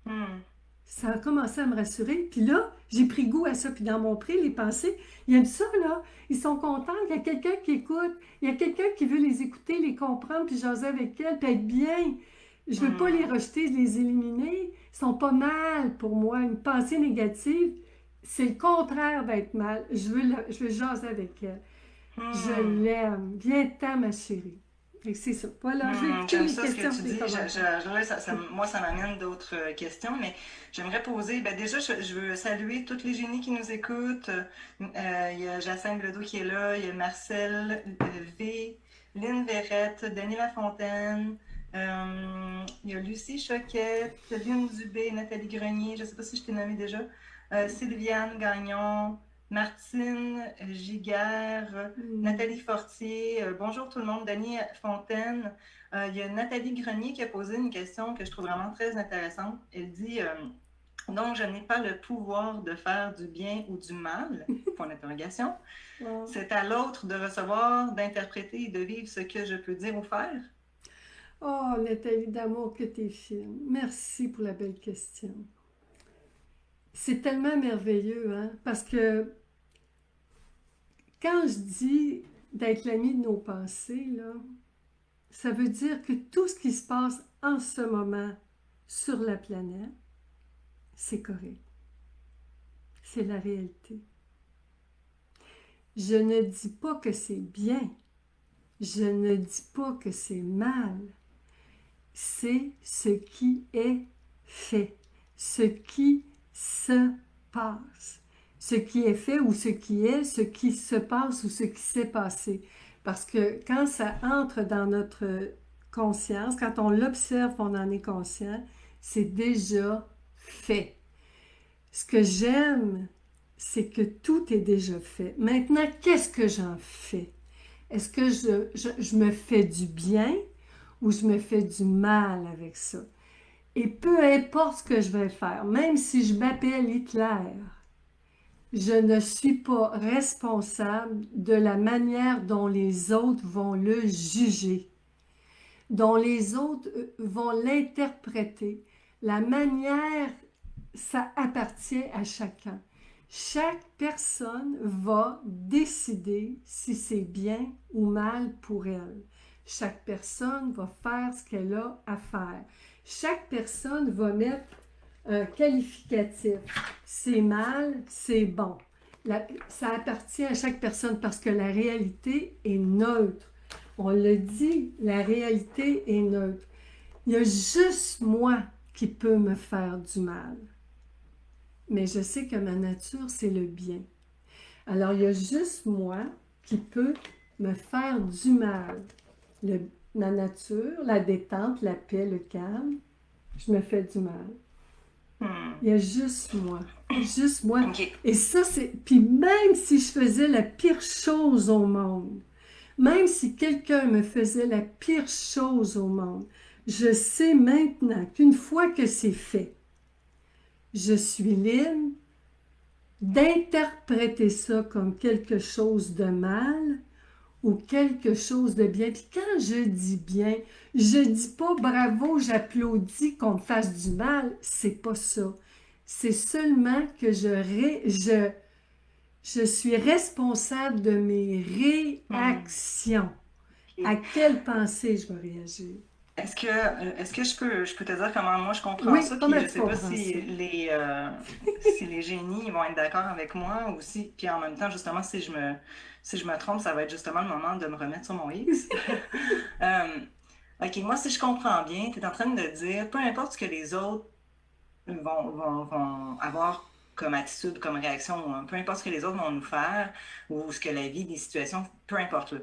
[SPEAKER 2] hmm,
[SPEAKER 1] ça a commencé à me rassurer. Puis là, j'ai pris goût à ça. Puis dans mon pré, les pensées, ils aiment ça, là. Ils sont contents. Il y a quelqu'un qui écoute. Il y a quelqu'un qui veut les écouter, les comprendre, puis jaser avec elles, puis être bien. Je ne veux pas les
[SPEAKER 2] hmm,
[SPEAKER 1] rejeter, les éliminer. Ils sont pas mal pour moi. Une pensée négative, c'est le contraire d'être mal. Je veux jaser avec elle. Je
[SPEAKER 2] hmm.
[SPEAKER 1] l'aime. Viens-t'en, ma chérie. Fait que c'est ça. Voilà, je vais écouter
[SPEAKER 2] J'aime
[SPEAKER 1] les
[SPEAKER 2] ça ce que
[SPEAKER 1] questions
[SPEAKER 2] tu
[SPEAKER 1] et les
[SPEAKER 2] dis.
[SPEAKER 1] commentaires.
[SPEAKER 2] Là, moi, ça m'amène d'autres questions, mais j'aimerais poser. Ben déjà, je veux saluer toutes les génies qui nous écoutent. Il y a Jacinthe Ledoux qui est là, il y a Marcel V, Lynn Verrette, Denis Lafontaine, il y a Lucie Choquette, Lynn Dubé, Nathalie Grenier, je ne sais pas si je t'ai nommé déjà, Sylviane Gagnon, Martine Giguère, Nathalie Fortier, bonjour tout le monde, Dany Fontaine. Il y a Nathalie Grenier qui a posé une question que je trouve vraiment très intéressante. Elle dit donc, je n'ai pas le pouvoir de faire du bien ou du mal, point d'interrogation.
[SPEAKER 1] Wow.
[SPEAKER 2] C'est à l'autre de recevoir, d'interpréter et de vivre ce que je peux dire ou faire.
[SPEAKER 1] Oh, Nathalie, d'amour que t'es fine. Merci pour la belle question. C'est tellement merveilleux, hein? Parce que quand je dis d'être l'ami de nos pensées, là, ça veut dire que tout ce qui se passe en ce moment sur la planète, c'est correct. C'est la réalité. Je ne dis pas que c'est bien. Je ne dis pas que c'est mal. C'est ce qui est fait, ce qui se passe, ce qui est fait ou ce qui est, ce qui se passe ou ce qui s'est passé. Parce que quand ça entre dans notre conscience, quand on l'observe, on en est conscient, c'est déjà fait. Ce que j'aime, c'est que tout est déjà fait. Maintenant, qu'est-ce que j'en fais? Est-ce que je me fais du bien ou je me fais du mal avec ça? Et peu importe ce que je vais faire, même si je m'appelle Hitler, je ne suis pas responsable de la manière dont les autres vont le juger, dont les autres vont l'interpréter. La manière, ça appartient à chacun. Chaque personne va décider si c'est bien ou mal pour elle. Chaque personne va faire ce qu'elle a à faire. Chaque personne va mettre un qualificatif. C'est mal, c'est bon. Ça appartient à chaque personne parce que la réalité est neutre. On le dit, la réalité est neutre. Il y a juste moi qui peux me faire du mal. Mais je sais que ma nature, c'est le bien. Alors, il y a juste moi qui peut me faire du mal. Ma nature, la détente, la paix, le calme, je me fais du mal. Il y a juste moi. Juste moi.
[SPEAKER 2] Okay.
[SPEAKER 1] Et ça, c'est... Puis même si je faisais la pire chose au monde, même si quelqu'un me faisait la pire chose au monde, je sais maintenant qu'une fois que c'est fait, je suis libre d'interpréter ça comme quelque chose de mal ou quelque chose de bien. Puis quand je dis bien, je dis pas bravo, j'applaudis qu'on me fasse du mal. C'est pas ça. C'est seulement que je suis responsable de mes réactions. À quelle pensée je vais réagir?
[SPEAKER 2] Est-ce que je peux te dire comment moi je comprends
[SPEAKER 1] Oui,
[SPEAKER 2] ça, puis
[SPEAKER 1] comment
[SPEAKER 2] je
[SPEAKER 1] tu
[SPEAKER 2] sais pas
[SPEAKER 1] comprends ça?
[SPEAKER 2] si les génies vont être d'accord avec moi ou si, puis en même temps, justement, si je me trompe, ça va être justement le moment de me remettre sur mon X. OK, moi, si je comprends bien, tu es en train de dire, peu importe ce que les autres vont avoir comme attitude, comme réaction, peu importe ce que les autres vont nous faire ou ce que la vie, des situations, peu importe, là,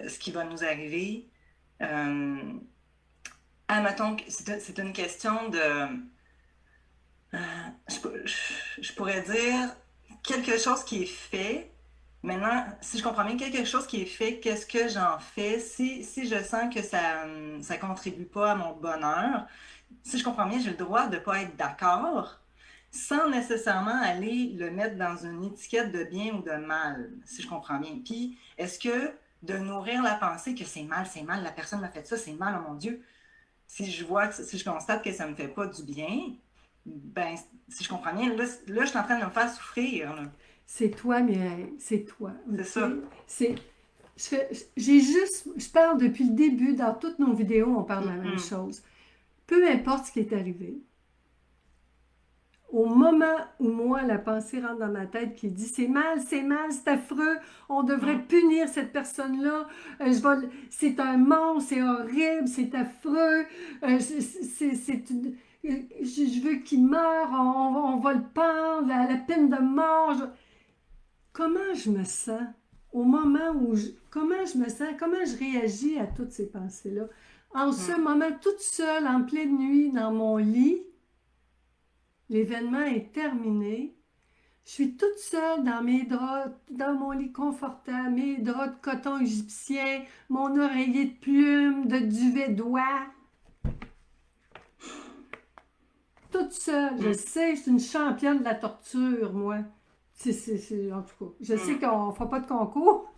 [SPEAKER 2] ce qui va nous arriver. Admettons que c'est une question de... je pourrais dire quelque chose qui est fait. Maintenant, si je comprends bien quelque chose qui est fait, qu'est-ce que j'en fais? Si je sens que ça ne contribue pas à mon bonheur, si je comprends bien, j'ai le droit de ne pas être d'accord sans nécessairement aller le mettre dans une étiquette de bien ou de mal, si je comprends bien. Puis, est-ce que de nourrir la pensée que c'est mal, la personne m'a fait ça, c'est mal, oh mon Dieu, si je constate que ça ne me fait pas du bien, ben, si je comprends bien, là je suis en train de me faire souffrir. Là.
[SPEAKER 1] C'est toi, Mireille, c'est toi.
[SPEAKER 2] C'est ça.
[SPEAKER 1] Je parle depuis le début, dans toutes nos vidéos, on parle de la même chose. Peu importe ce qui est arrivé, au moment où moi, la pensée rentre dans ma tête qui dit c'est mal, c'est affreux, on devrait punir cette personne-là, c'est un monstre, c'est horrible, c'est affreux, je veux qu'il meure, on va le pendre, la peine de mort. Comment je me sens au moment où comment je me sens, comment je réagis à toutes ces pensées-là? En ce moment, toute seule, en pleine nuit, dans mon lit, l'événement est terminé. Je suis toute seule dans mes draps, dans mon lit confortable, mes draps de coton égyptien, mon oreiller de plume, de duvet d'oie. Toute seule, je sais, je suis une championne de la torture, moi. En tout cas, je sais qu'on ne fera pas de concours,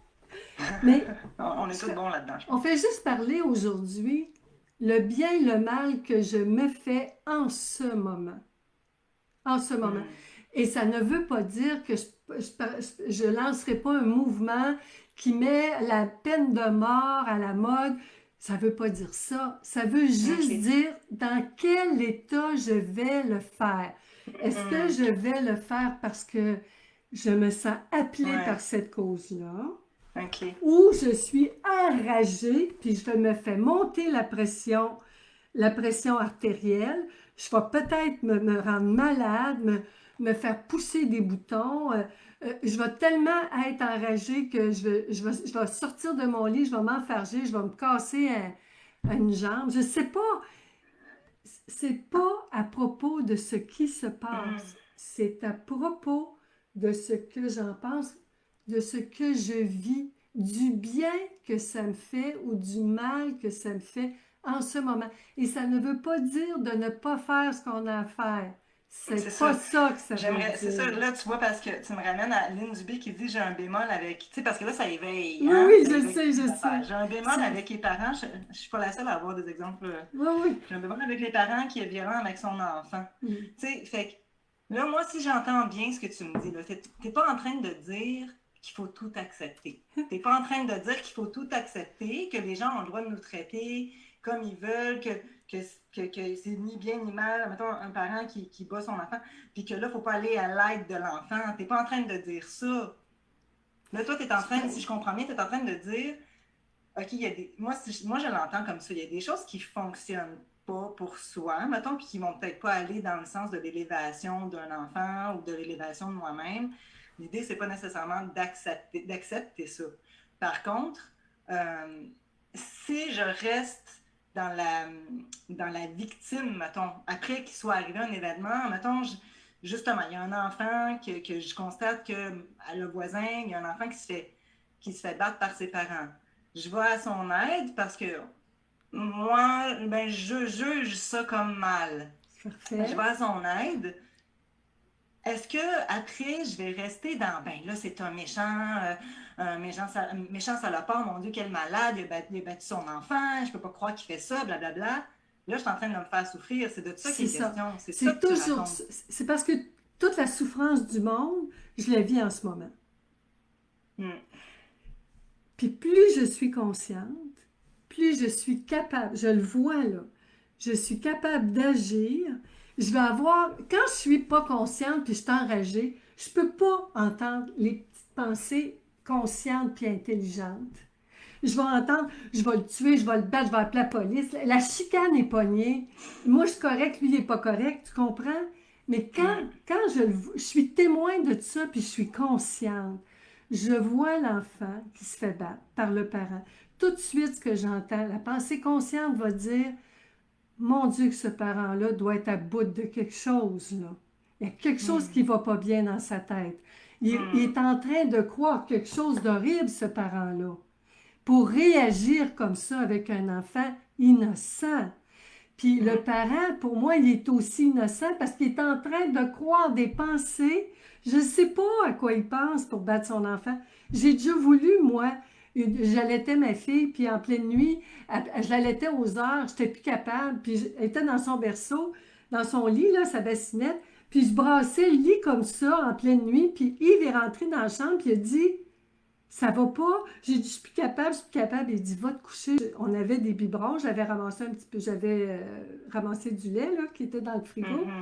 [SPEAKER 1] mais
[SPEAKER 2] On est tous bons là-dedans, je pense.
[SPEAKER 1] on fait juste parler aujourd'hui le bien et le mal que je me fais en ce moment. En ce moment. Et ça ne veut pas dire que je ne lancerai pas un mouvement qui met la peine de mort à la mode. Ça ne veut pas dire ça. Ça veut juste dire dans quel état je vais le faire. Est-ce que je vais le faire parce que je me sens appelée par cette cause-là? Ou je suis enragée, puis je me fais monter la pression artérielle. Je vais peut-être me rendre malade, me faire pousser des boutons. Je vais tellement être enragée que je vais sortir de mon lit, je vais m'enfarger, je vais me casser une jambe. Je ne sais pas. C'est pas à propos de ce qui se passe. C'est à propos de ce que j'en pense, de ce que je vis, du bien que ça me fait ou du mal que ça me fait en ce moment. Et ça ne veut pas dire de ne pas faire ce qu'on a à faire. C'est pas ça que ça veut dire.
[SPEAKER 2] C'est ça, là, tu vois, parce que tu me ramènes à Lynn Dubé qui dit j'ai un bémol avec. Tu sais, parce que là, ça éveille.
[SPEAKER 1] Oui,
[SPEAKER 2] Hein?
[SPEAKER 1] oui,
[SPEAKER 2] Ça
[SPEAKER 1] je
[SPEAKER 2] éveille
[SPEAKER 1] sais, je
[SPEAKER 2] les affaires.
[SPEAKER 1] sais.
[SPEAKER 2] J'ai un bémol avec les parents. Je ne suis pas la seule à avoir des exemples.
[SPEAKER 1] Oui, oui.
[SPEAKER 2] J'ai un bémol avec les parents qui est violent avec son enfant. Tu sais, fait que là, moi, si j'entends bien ce que tu me dis, là, t'es pas en train de dire qu'il faut tout accepter. T'es pas en train de dire qu'il faut tout accepter, que les gens ont le droit de nous traiter comme ils veulent, que c'est ni bien ni mal, mettons un parent qui bat son enfant, puis que là, il ne faut pas aller à l'aide de l'enfant. Tu n'es pas en train de dire ça. Là, toi, tu es en train, si je comprends bien, tu es en train de dire, OK, il y a des. Moi, je l'entends comme ça, il y a des choses qui ne fonctionnent pas pour soi, mettons, puis qui ne vont peut-être pas aller dans le sens de l'élévation d'un enfant ou de l'élévation de moi-même. L'idée, c'est pas nécessairement d'accepter ça. Par contre, si je reste dans la victime, mettons, après qu'il soit arrivé un événement, mettons, justement, il y a un enfant que je constate que le voisin, il y a un enfant qui se fait battre par ses parents. Je vais à son aide parce que moi, ben, je juge ça comme mal.
[SPEAKER 1] Parfait.
[SPEAKER 2] Je vais à son aide. Est-ce que après je vais rester dans ben là c'est un méchant salopard, mon Dieu quel malade, il a battu son enfant, je peux pas croire qu'il fait ça, blablabla. Là je suis en train de me faire souffrir, c'est de ça qu'il est question, c'est ça que tu racontes.
[SPEAKER 1] C'est parce que toute la souffrance du monde, je la vis en ce moment. Puis plus je suis consciente, plus je suis capable, je le vois là, je suis capable d'agir. Je vais avoir, quand je suis pas consciente puis je suis enragée, je peux pas entendre les petites pensées conscientes puis intelligentes. Je vais entendre, je vais le tuer, je vais le battre, je vais appeler la police. La chicane est pognée. Moi, je suis correcte, lui, il n'est pas correct, tu comprends? Mais quand je suis témoin de ça puis je suis consciente, je vois l'enfant qui se fait battre par le parent. Tout de suite, ce que j'entends, la pensée consciente va dire mon Dieu, que ce parent-là doit être à bout de quelque chose, là. Il y a quelque chose qui ne va pas bien dans sa tête. Il est en train de croire quelque chose d'horrible, ce parent-là, pour réagir comme ça avec un enfant innocent. Puis le parent, pour moi, il est aussi innocent parce qu'il est en train de croire des pensées. Je ne sais pas à quoi il pense pour battre son enfant. J'ai déjà voulu, moi, j'allaitais ma fille, puis en pleine nuit, je l'allaitais aux heures, je n'étais plus capable, puis elle était dans son berceau, dans son lit, là, sa bassinette, puis je brassais le lit comme ça en pleine nuit, puis Yves est rentré dans la chambre, puis il a dit Ça va pas. J'ai dit, je suis plus capable, je suis plus capable. Il dit, va te coucher. On avait des biberons, j'avais ramassé un petit peu, j'avais ramassé du lait là, qui était dans le frigo.
[SPEAKER 2] Mhm.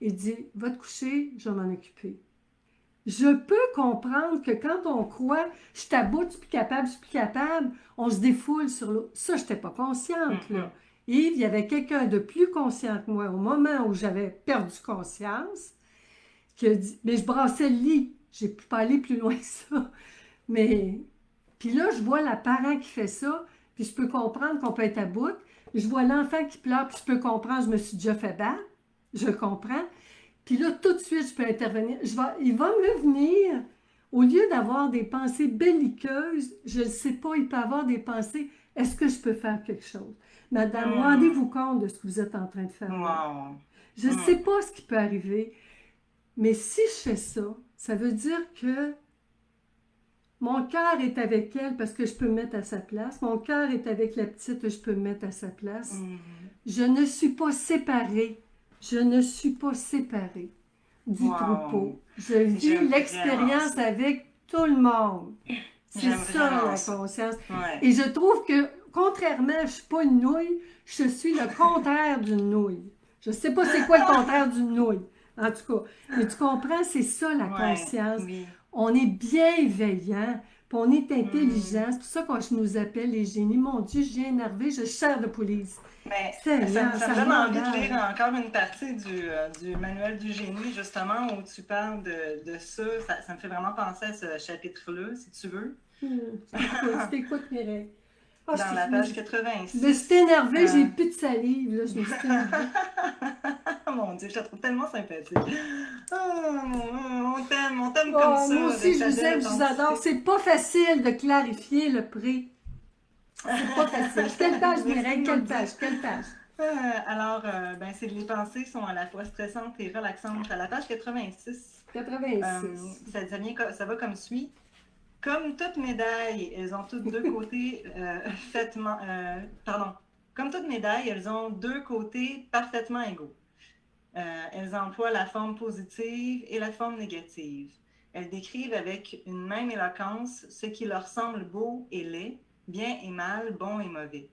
[SPEAKER 1] Il dit, va te coucher, je vais m'en occuper. Je peux comprendre que quand on croit, je t'aboute, je suis plus capable, je suis plus capable, on se défoule sur l'autre. Ça, je n'étais pas consciente, là.
[SPEAKER 2] Mhm.
[SPEAKER 1] Yves, il y avait quelqu'un de plus conscient que moi au moment où j'avais perdu conscience, qui a dit, mais je brassais le lit. J'ai pu pas aller plus loin que ça. Mais, puis là, je vois la parent qui fait ça, puis je peux comprendre qu'on peut être à bout. Je vois l'enfant qui pleure, puis je peux comprendre, je me suis déjà fait battre. Je comprends. Puis là, tout de suite, je peux intervenir. Il va me venir, au lieu d'avoir des pensées belliqueuses, je ne sais pas, il peut avoir des pensées, est-ce que je peux faire quelque chose? Madame,
[SPEAKER 2] Mhm.
[SPEAKER 1] rendez-vous compte de ce que vous êtes en train de faire là.
[SPEAKER 2] Wow.
[SPEAKER 1] Je ne sais
[SPEAKER 2] Mhm.
[SPEAKER 1] pas ce qui peut arriver, mais si je fais ça, ça veut dire que mon cœur est avec elle parce que je peux me mettre à sa place. Mon cœur est avec la petite, je peux me mettre à sa place.
[SPEAKER 2] Mhm.
[SPEAKER 1] Je ne suis pas séparée. Je ne suis pas séparée du
[SPEAKER 2] Wow.
[SPEAKER 1] troupeau. Je vis
[SPEAKER 2] J'aime vraiment
[SPEAKER 1] l'expérience
[SPEAKER 2] ça.
[SPEAKER 1] avec tout le monde. C'est
[SPEAKER 2] J'aime
[SPEAKER 1] ça
[SPEAKER 2] vraiment
[SPEAKER 1] la
[SPEAKER 2] ça.
[SPEAKER 1] conscience.
[SPEAKER 2] Ouais.
[SPEAKER 1] Et je trouve que, contrairement, je ne suis pas une nouille, je suis le contraire d'une nouille. Je ne sais pas c'est quoi le contraire d'une nouille, en tout cas. Mais tu comprends, c'est ça la
[SPEAKER 2] Ouais.
[SPEAKER 1] conscience.
[SPEAKER 2] Oui.
[SPEAKER 1] On est bienveillant, puis on est
[SPEAKER 2] Mhm.
[SPEAKER 1] intelligent. C'est pour ça qu'on nous appelle les génies. Mon Dieu, je viens énervé, je suis chair de police.
[SPEAKER 2] Mais
[SPEAKER 1] Seigneur,
[SPEAKER 2] ça me
[SPEAKER 1] ça
[SPEAKER 2] donne envie de lire
[SPEAKER 1] m'emballe.
[SPEAKER 2] encore une partie du manuel du génie, justement, où tu parles de ça. Ça me fait vraiment penser à ce chapitre-là, si tu veux.
[SPEAKER 1] Je t'écoute, Mireille. Ah,
[SPEAKER 2] Dans la page 86.
[SPEAKER 1] je me suis énervée, j'ai
[SPEAKER 2] euh,
[SPEAKER 1] plus de salive, là, je me suis énervée.
[SPEAKER 2] Mon Dieu, je te trouve tellement sympathique. Ah, on t'aime comme
[SPEAKER 1] Oh,
[SPEAKER 2] ça,
[SPEAKER 1] moi
[SPEAKER 2] avec
[SPEAKER 1] aussi, je
[SPEAKER 2] ta
[SPEAKER 1] vous
[SPEAKER 2] belle
[SPEAKER 1] aime, je vous adore.
[SPEAKER 2] authenticité.
[SPEAKER 1] C'est pas facile de clarifier le prix. C'est pas facile. Quelle page,
[SPEAKER 2] Merci de
[SPEAKER 1] Mireille?
[SPEAKER 2] nous le
[SPEAKER 1] Quelle
[SPEAKER 2] dire.
[SPEAKER 1] page? Quelle page?
[SPEAKER 2] Ben, c'est les pensées sont à la fois stressantes et relaxantes. À la page 86,
[SPEAKER 1] 86.
[SPEAKER 2] ça va comme suit. Comme toute médaille, elles ont toutes deux côtés pardon. Comme toute médaille, elles ont deux côtés parfaitement égaux. Elles emploient la forme positive et la forme négative. Elles décrivent avec une même éloquence ce qui leur semble beau et laid, bien et mal, bon et mauvais.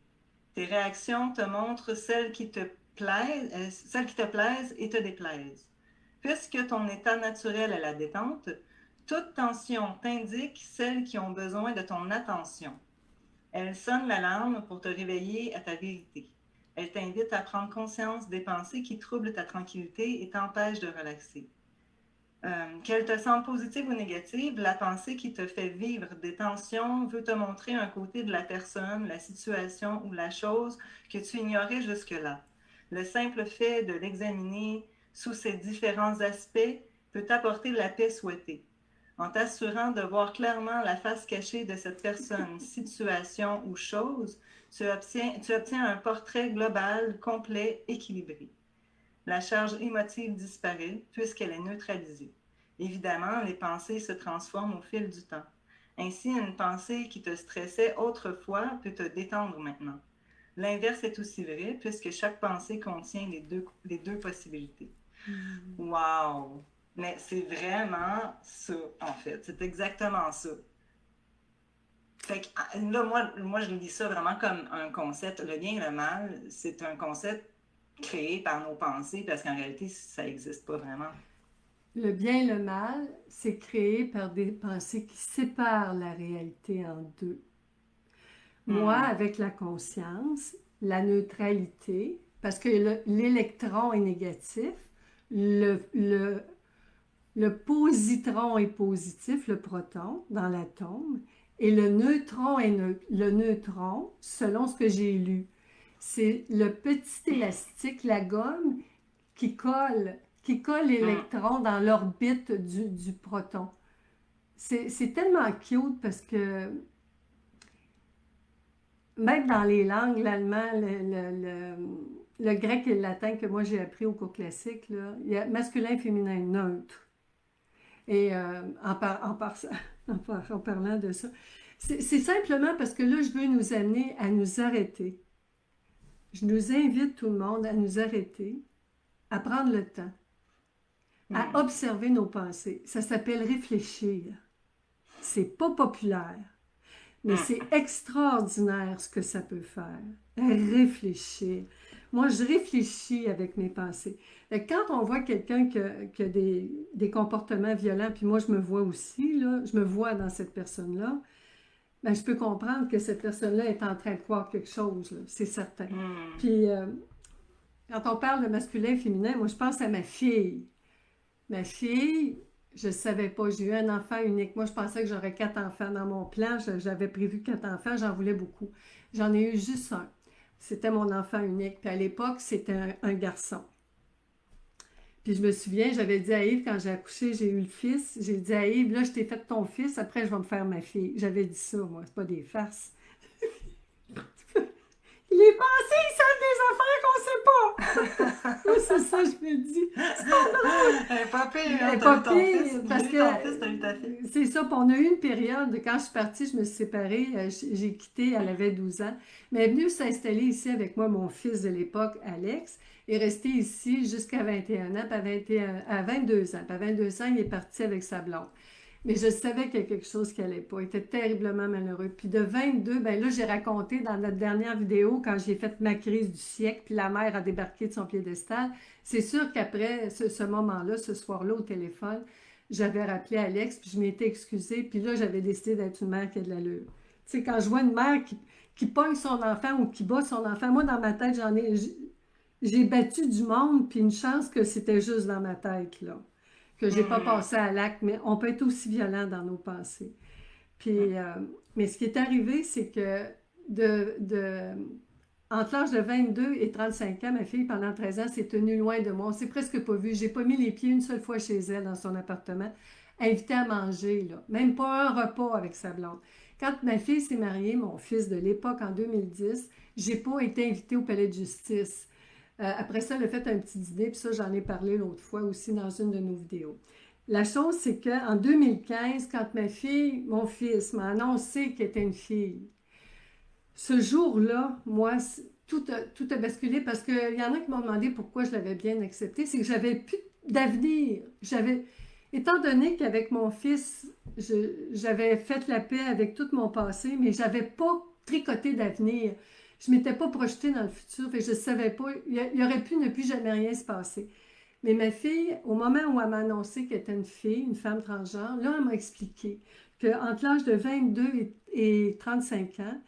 [SPEAKER 2] Tes réactions te montrent celles qui te plaisent et te déplaisent. Puisque ton état naturel est la détente, toute tension t'indique celles qui ont besoin de ton attention. Elle sonne l'alarme pour te réveiller à ta vérité. Elle t'invite à prendre conscience des pensées qui troublent ta tranquillité et t'empêchent de relaxer. Qu'elle te semble positive ou négative, la pensée qui te fait vivre des tensions veut te montrer un côté de la personne, la situation ou la chose que tu ignorais jusque-là. Le simple fait de l'examiner sous ses différents aspects peut t'apporter la paix souhaitée. En t'assurant de voir clairement la face cachée de cette personne, situation ou chose, tu obtiens un portrait global, complet, équilibré. La charge émotive disparaît puisqu'elle est neutralisée. Évidemment, les pensées se transforment au fil du temps. Ainsi, une pensée qui te stressait autrefois peut te détendre maintenant. L'inverse est aussi vrai puisque chaque pensée contient les deux possibilités. Wow! Mais c'est vraiment ça, en fait. C'est exactement ça. Fait que là, moi, je lis ça vraiment comme un concept. Le bien et le mal, c'est un concept créé par nos pensées parce qu'en réalité, ça n'existe pas vraiment.
[SPEAKER 1] Le bien et le mal, c'est créé par des pensées qui séparent la réalité en deux. Moi,
[SPEAKER 2] Hmm.
[SPEAKER 1] avec la conscience, la neutralité, parce que l'électron est négatif, le positron est positif, le proton, dans l'atome, et le neutron est le neutron, selon ce que j'ai lu. C'est le petit élastique, la gomme, qui colle
[SPEAKER 2] Hmm.
[SPEAKER 1] l'électron dans l'orbite du proton. C'est tellement cute parce que même dans les langues, l'allemand, le grec et le latin que moi j'ai appris au cours classique, là, il y a masculin, féminin, neutre. Et en parlant de ça, c'est simplement parce que là, je veux nous amener à nous arrêter. Je nous invite tout le monde à nous arrêter, à prendre le temps, à
[SPEAKER 2] Hmm.
[SPEAKER 1] observer nos pensées. Ça s'appelle réfléchir. C'est pas populaire, mais c'est extraordinaire ce que ça peut faire. Réfléchir. Moi, je réfléchis avec mes pensées. Quand on voit quelqu'un qui a des comportements violents, puis moi, je me vois aussi, là, je me vois dans cette personne-là, ben, je peux comprendre que cette personne-là est en train de croire quelque chose, là, c'est certain. Puis, quand on parle de masculin et féminin, moi, je pense à ma fille. Ma fille, je ne savais pas, j'ai eu un enfant unique. Moi, je pensais que j'aurais 4 enfants dans mon plan. J'avais prévu 4 enfants, j'en voulais beaucoup. J'en ai eu juste un. C'était mon enfant unique. Puis à l'époque, c'était un garçon. Puis je me souviens, j'avais dit à Yves, quand j'ai accouché, j'ai eu le fils, j'ai dit à Yves, là, je t'ai fait ton fils, après, je vais me faire ma fille. J'avais dit ça, moi, c'est pas des farces. Les pensées, ils savent des affaires qu'on sait pas. Oui, c'est ça, je me dis. C'est pas drôle.
[SPEAKER 2] Elle est pas pire,
[SPEAKER 1] Elle
[SPEAKER 2] hein,
[SPEAKER 1] est
[SPEAKER 2] t'as
[SPEAKER 1] pas
[SPEAKER 2] eu ton
[SPEAKER 1] pire,
[SPEAKER 2] fils,
[SPEAKER 1] parce
[SPEAKER 2] j'ai eu
[SPEAKER 1] que
[SPEAKER 2] ton fils, t'as eu ta fille.
[SPEAKER 1] c'est ça. Puis on a eu une période, quand je suis partie, je me suis séparée, j'ai quitté, elle avait 12 ans. Mais elle est venue s'installer ici avec moi, mon fils de l'époque, Alex, est resté ici jusqu'à 21 ans, puis à 22 ans. Puis à 22 ans, il est parti avec sa blonde. Mais je savais qu'il y a quelque chose qui n'allait pas. Il était terriblement malheureux. Puis de 22, ben là, j'ai raconté dans notre dernière vidéo, quand j'ai fait ma crise du siècle, puis la mère a débarqué de son piédestal. C'est sûr qu'après ce moment-là, ce soir-là, au téléphone, j'avais rappelé Alex, puis je m'étais excusée, puis là, j'avais décidé d'être une mère qui a de l'allure. Tu sais, quand je vois une mère qui pogne son enfant ou qui bat son enfant, moi, dans ma tête, j'ai battu du monde, puis une chance que c'était juste dans ma tête, là, que j'ai pas passé à l'acte, mais on peut être aussi violent dans nos pensées. Puis, mais ce qui est arrivé, c'est que entre l'âge de 22 et 35 ans, ma fille, pendant 13 ans, s'est tenue loin de moi. On s'est presque pas vu. J'ai pas mis les pieds une seule fois chez elle dans son appartement, invitée à manger, là. Même pas un repas avec sa blonde. Quand ma fille s'est mariée, mon fils de l'époque, en 2010, j'ai pas été invitée au palais de justice. Après ça, elle a fait un petit dîner, puis ça, j'en ai parlé l'autre fois aussi dans une de nos vidéos. La chose, c'est qu'en 2015, quand mon fils m'a annoncé qu'elle était une fille, ce jour-là, moi, tout a basculé parce qu'il y en a qui m'ont demandé pourquoi je l'avais bien accepté. C'est que j'avais plus d'avenir. Étant donné qu'avec mon fils, j'avais fait la paix avec tout mon passé, mais j'avais pas tricoté d'avenir. Je m'étais pas projetée dans le futur et je savais pas, il aurait pu ne plus jamais rien se passer. Mais ma fille, au moment où elle m'a annoncé qu'elle était une fille, une femme transgenre, là, elle m'a expliqué qu'entre l'âge de 22 et 35 ans,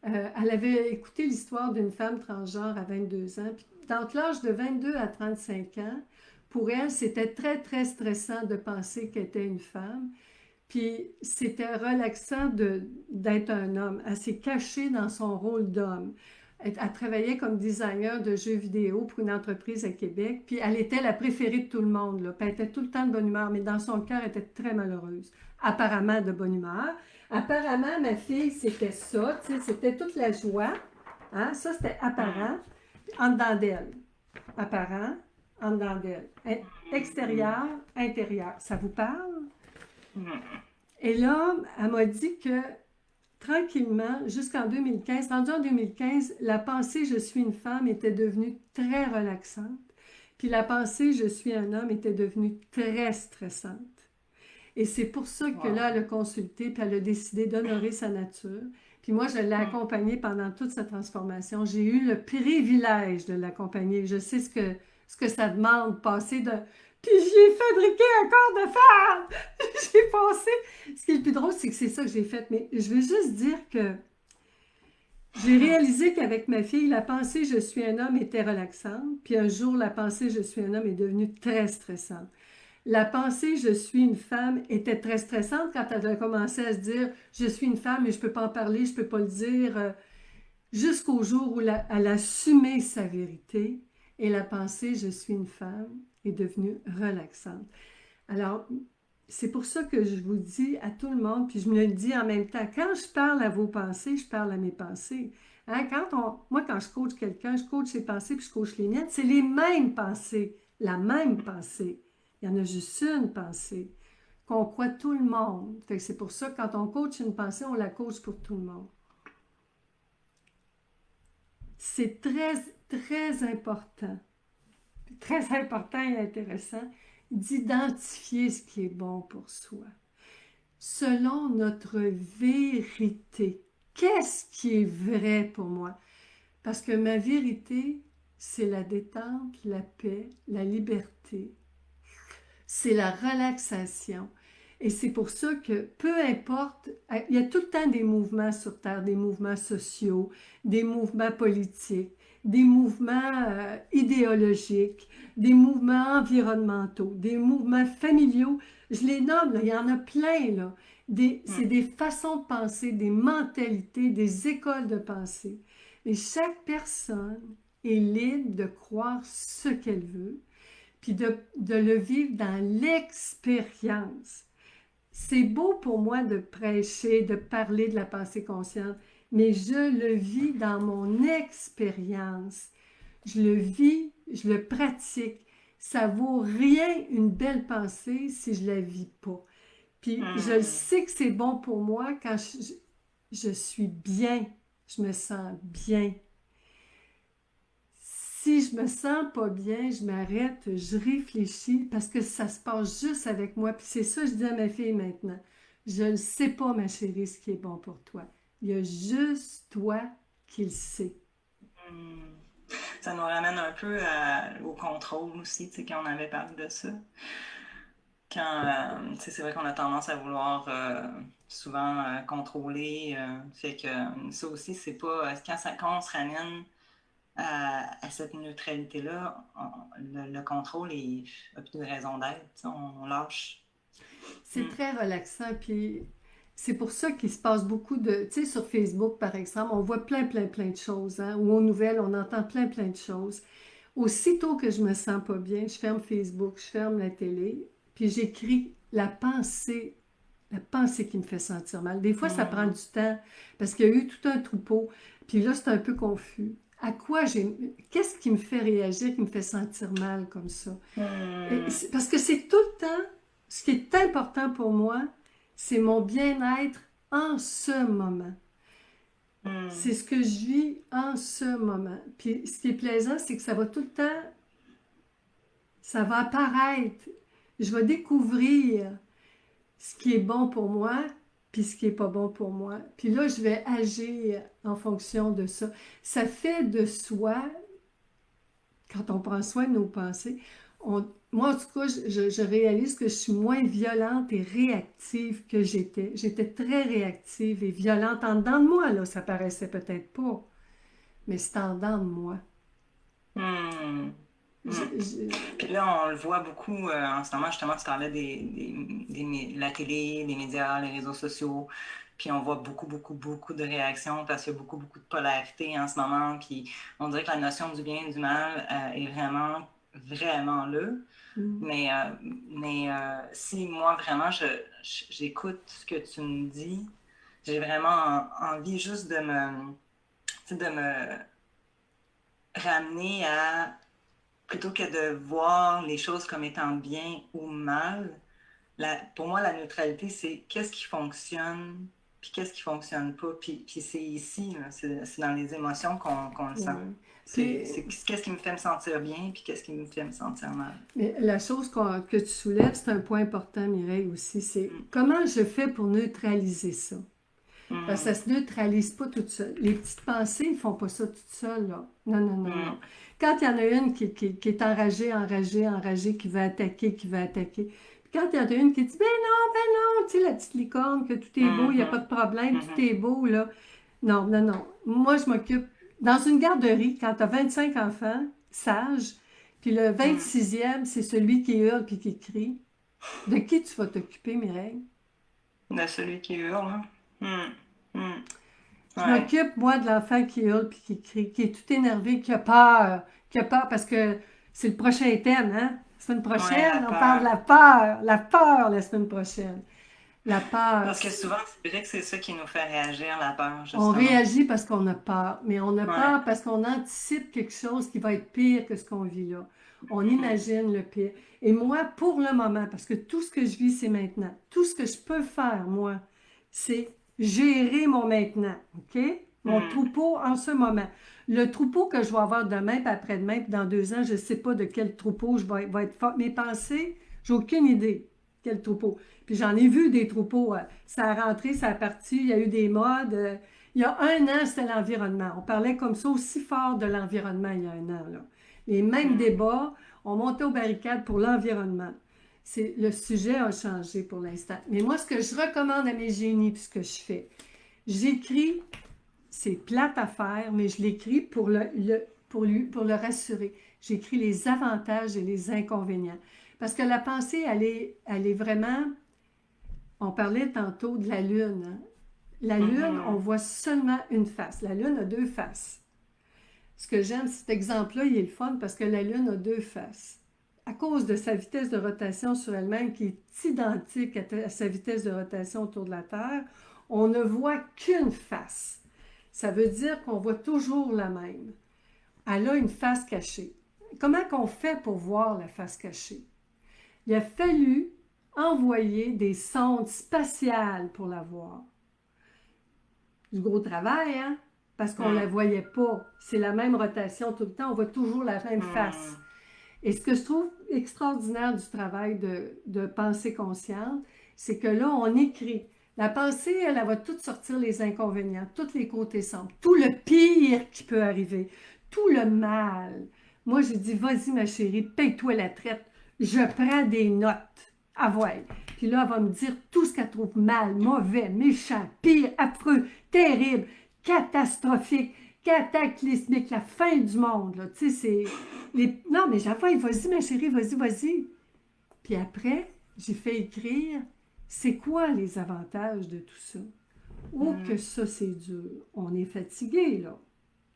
[SPEAKER 1] elle avait écouté l'histoire d'une femme transgenre à 22 ans. Puis, entre l'âge de 22 à 35 ans, pour elle, c'était très, très stressant de penser qu'elle était une femme. Puis, c'était relaxant d'être un homme. Elle s'est cachée dans son rôle d'homme. Elle travaillait comme designer de jeux vidéo pour une entreprise à Québec. Puis, elle était la préférée de tout le monde, là. Puis, elle était tout le temps de bonne humeur, mais dans son cœur, elle était très malheureuse. Apparemment de bonne humeur. Apparemment, ma fille, c'était ça, tu sais, c'était toute la joie. Hein? Ça, c'était apparent, en dedans d'elle. Apparent, en dedans d'elle. Extérieur, intérieur. Ça vous parle? Et là, elle m'a dit que tranquillement, jusqu'en 2015, rendu en 2015, la pensée « je suis une femme » était devenue très relaxante. Puis la pensée « je suis un homme » était devenue très stressante. Et c'est pour ça que là, elle a consulté, puis elle a décidé d'honorer sa nature. Puis moi, je l'ai accompagnée pendant toute sa transformation. J'ai eu le privilège de l'accompagner. Je sais ce que ça demande, passer de... Puis j'ai fabriqué un corps de femme! J'ai passé... Ce qui est le plus drôle, c'est que c'est ça que j'ai fait. Mais je veux juste dire que j'ai réalisé qu'avec ma fille, la pensée « je suis un homme » était relaxante. Puis un jour, la pensée « je suis un homme » est devenue très stressante. La pensée « je suis une femme » était très stressante quand elle a commencé à se dire « je suis une femme, mais je ne peux pas en parler, je ne peux pas le dire », jusqu'au jour où elle a assumé sa vérité et la pensée « je suis une femme » est devenue relaxante. Alors, c'est pour ça que je vous dis à tout le monde, puis je me le dis en même temps, quand je parle à vos pensées, je parle à mes pensées. Hein, moi, quand je coach quelqu'un, je coach ses pensées, puis je coach les miennes, c'est les mêmes pensées, la même pensée. Il y en a juste une pensée qu'on croit tout le monde. Fait que c'est pour ça que quand on coach une pensée, on la coach pour tout le monde. C'est très, très important et intéressant d'identifier ce qui est bon pour soi. selon notre vérité. Qu'est-ce qui est vrai pour moi? Parce que ma vérité, c'est la détente, la paix, la liberté. C'est la relaxation. Et c'est pour ça que peu importe, il y a tout le temps des mouvements sur Terre, des mouvements sociaux, des mouvements politiques, des mouvements idéologiques, des mouvements environnementaux, des mouvements familiaux. Je les nomme, là, il y en a plein, là. C'est des façons de penser, des mentalités, des écoles de pensée. Et chaque personne est libre de croire ce qu'elle veut, puis de le vivre dans l'expérience. C'est beau pour moi de prêcher, de parler de la pensée consciente, mais je le vis dans mon expérience. Je le vis, je le pratique. Ça vaut rien une belle pensée si je la vis pas. Puis je sais que c'est bon pour moi quand je suis bien, je me sens bien. Si je me sens pas bien, je m'arrête, je réfléchis parce que ça se passe juste avec moi. Puis c'est ça que je dis à ma fille maintenant. Je ne sais pas, ma chérie, ce qui est bon pour toi. Il y a juste toi qui le sais.
[SPEAKER 2] Ça nous ramène un peu au contrôle aussi, tu sais, quand on avait parlé de ça. Quand, tu sais, c'est vrai qu'on a tendance à vouloir souvent contrôler. Fait que ça aussi, c'est pas... Quand on se ramène à cette neutralité-là, le contrôle n'a plus de raison d'être. On lâche.
[SPEAKER 1] C'est très relaxant. Puis c'est pour ça qu'il se passe beaucoup de... Tu sais, sur Facebook, par exemple, on voit plein de choses. Hein, ou aux nouvelles, on entend plein de choses. Aussitôt que je me sens pas bien, je ferme Facebook, je ferme la télé, puis j'écris la pensée qui me fait sentir mal. Des fois, ça prend du temps, parce qu'il y a eu tout un troupeau, puis là, c'est un peu confus. Qu'est-ce qui me fait réagir, qui me fait sentir mal comme ça? Parce que c'est tout le temps, ce qui est important pour moi, c'est mon bien-être en ce moment. C'est ce que je vis en ce moment. Puis ce qui est plaisant, c'est que ça va tout le temps, ça va apparaître. Je vais découvrir ce qui est bon pour moi, puis ce qui n'est pas bon pour moi. Puis là, je vais agir en fonction de ça. Ça fait de soi, quand on prend soin de nos pensées, moi, en tout cas, je réalise que je suis moins violente et réactive que j'étais. J'étais très réactive et violente en dedans de moi, là. Ça paraissait peut-être pas, mais c'est en dedans de moi.
[SPEAKER 2] Puis là, on le voit beaucoup en ce moment, justement, tu parlais la télé, les médias, les réseaux sociaux, puis on voit beaucoup de réactions parce qu'il y a beaucoup de polarité en ce moment, puis on dirait que la notion du bien et du mal est vraiment là. Mais si moi, vraiment, j'écoute ce que tu me dis, j'ai vraiment envie juste de me ramener à... Plutôt que de voir les choses comme étant bien ou mal, pour moi, la neutralité, c'est qu'est-ce qui fonctionne, puis qu'est-ce qui fonctionne pas. Puis c'est ici, là, c'est dans les émotions qu'on le sent. C'est qu'est-ce qui me fait me sentir bien, puis qu'est-ce qui me fait me sentir mal.
[SPEAKER 1] Mais la chose que tu soulèves, c'est un point important, Mireille, aussi, c'est comment je fais pour neutraliser ça. Parce que ça se neutralise pas toute seule. Les petites pensées, ils font pas ça toutes seules, là. Non. Quand il y en a une qui est enragée, qui veut attaquer. Puis quand il y en a une qui dit, ben non, tu sais, la petite licorne, que tout est beau, il n'y a pas de problème, tout est beau, là. Non. Moi, je m'occupe. Dans une garderie, quand tu as 25 enfants sages, puis le 26e, c'est celui qui hurle puis qui crie, de qui tu vas t'occuper, Mireille?
[SPEAKER 2] De celui qui hurle, hein?
[SPEAKER 1] Je m'occupe, moi, de l'enfant qui hurle puis qui crie, qui est tout énervé, qui a peur parce que c'est le prochain thème, hein? La semaine prochaine, on parle de la peur la semaine prochaine. La peur.
[SPEAKER 2] Parce que souvent, c'est vrai que c'est ça qui nous fait réagir, la peur, justement.
[SPEAKER 1] On réagit parce qu'on a peur, mais on a peur parce qu'on anticipe quelque chose qui va être pire que ce qu'on vit là. On imagine le pire. Et moi, pour le moment, parce que tout ce que je vis, c'est maintenant. Tout ce que je peux faire, moi, c'est gérer mon maintenant, OK? Mon troupeau en ce moment. Le troupeau que je vais avoir demain, puis après-demain, puis dans 2 ans, je ne sais pas de quel troupeau je vais être fort. Mes pensées, j'ai aucune idée. quel troupeau. Puis j'en ai vu des troupeaux. Ça a rentré, ça a parti, il y a eu des modes. Il y a un an, c'était l'environnement. On parlait comme ça aussi fort de l'environnement il y a un an, là. Les mêmes débats, on montait aux barricades pour l'environnement. Le sujet a changé pour l'instant. Mais moi, ce que je recommande à mes génies, puis ce que je fais, j'écris, c'est plate à faire, mais je l'écris pour pour le rassurer. J'écris les avantages et les inconvénients. Parce que la pensée, elle est vraiment... On parlait tantôt de la Lune. Hein? La Lune, on voit seulement une face. La Lune a deux faces. Ce que j'aime, cet exemple-là, il est le fun parce que la Lune a deux faces. À cause de sa vitesse de rotation sur elle-même, qui est identique à sa vitesse de rotation autour de la Terre, on ne voit qu'une face. Ça veut dire qu'on voit toujours la même. Elle a une face cachée. Comment qu'on fait pour voir la face cachée? Il a fallu envoyer des sondes spatiales pour la voir. Du gros travail, hein? Parce qu'on ne la voyait pas. C'est la même rotation tout le temps, on voit toujours la même face. Et ce que je trouve extraordinaire du travail de pensée consciente, c'est que là, on écrit. La pensée, elle va tout sortir les inconvénients, tous les côtés sombres, tout le pire qui peut arriver, tout le mal. Moi, j'ai dit, vas-y ma chérie, paye-toi la traite. Je prends des notes. Ah ouais. Puis là, elle va me dire tout ce qu'elle trouve mal, mauvais, méchant, pire, affreux, terrible, catastrophique, cataclysmique, la fin du monde. Là. Tu sais, c'est... Non, mais j'avoue, vas-y ma chérie, vas-y, vas-y. Puis après, j'ai fait écrire, c'est quoi les avantages de tout ça? Oh, que ça, c'est dur. On est fatigué, là,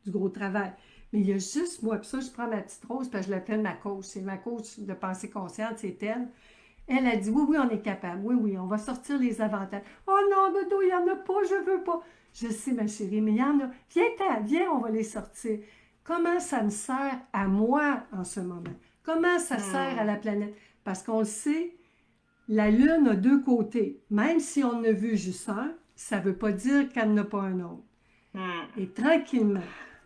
[SPEAKER 1] du gros travail. Mais il y a juste moi, puis ça, je prends ma petite rose, puis je l'appelle ma coach. C'est ma coach de pensée consciente, c'est elle. Elle a dit, oui, oui, on est capable. Oui, oui, on va sortir les avantages. Oh non, Dodo, il n'y en a pas, je veux pas. Je sais, ma chérie, mais il y en a. Viens, on va les sortir. Comment ça me sert à moi en ce moment? Comment ça sert à la planète? Parce qu'on le sait, la Lune a deux côtés. Même si on en a vu juste un, ça ne veut pas dire qu'elle n'a pas un autre. Et tranquillement,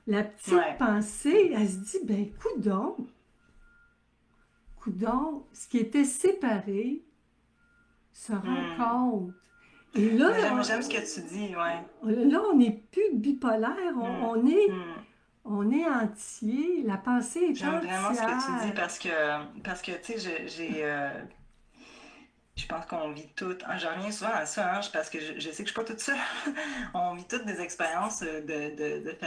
[SPEAKER 1] la petite pensée, elle se dit, ben, coudonc, ce qui était séparé se rencontre. Et là,
[SPEAKER 2] j'aime ce que tu dis,
[SPEAKER 1] là, on n'est plus bipolaire, on est entier, la pensée est
[SPEAKER 2] J'aime
[SPEAKER 1] entière.
[SPEAKER 2] vraiment ce que tu dis parce que tu sais, je pense qu'on vit toutes, je reviens souvent à ça, hein, parce que je sais que je ne suis pas toute seule. On vit toutes des expériences de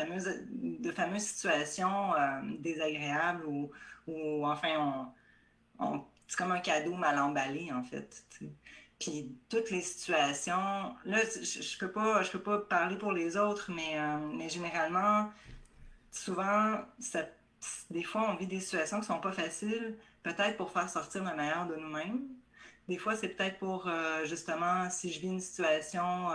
[SPEAKER 2] fameuses situations désagréables ou enfin, c'est comme un cadeau mal emballé, en fait. Tu sais. Puis toutes les situations, là, je peux pas parler pour les autres, mais généralement, souvent, des fois, on vit des situations qui sont pas faciles, peut-être pour faire sortir le meilleur de nous-mêmes. Des fois, c'est peut-être pour, justement, si je vis une situation,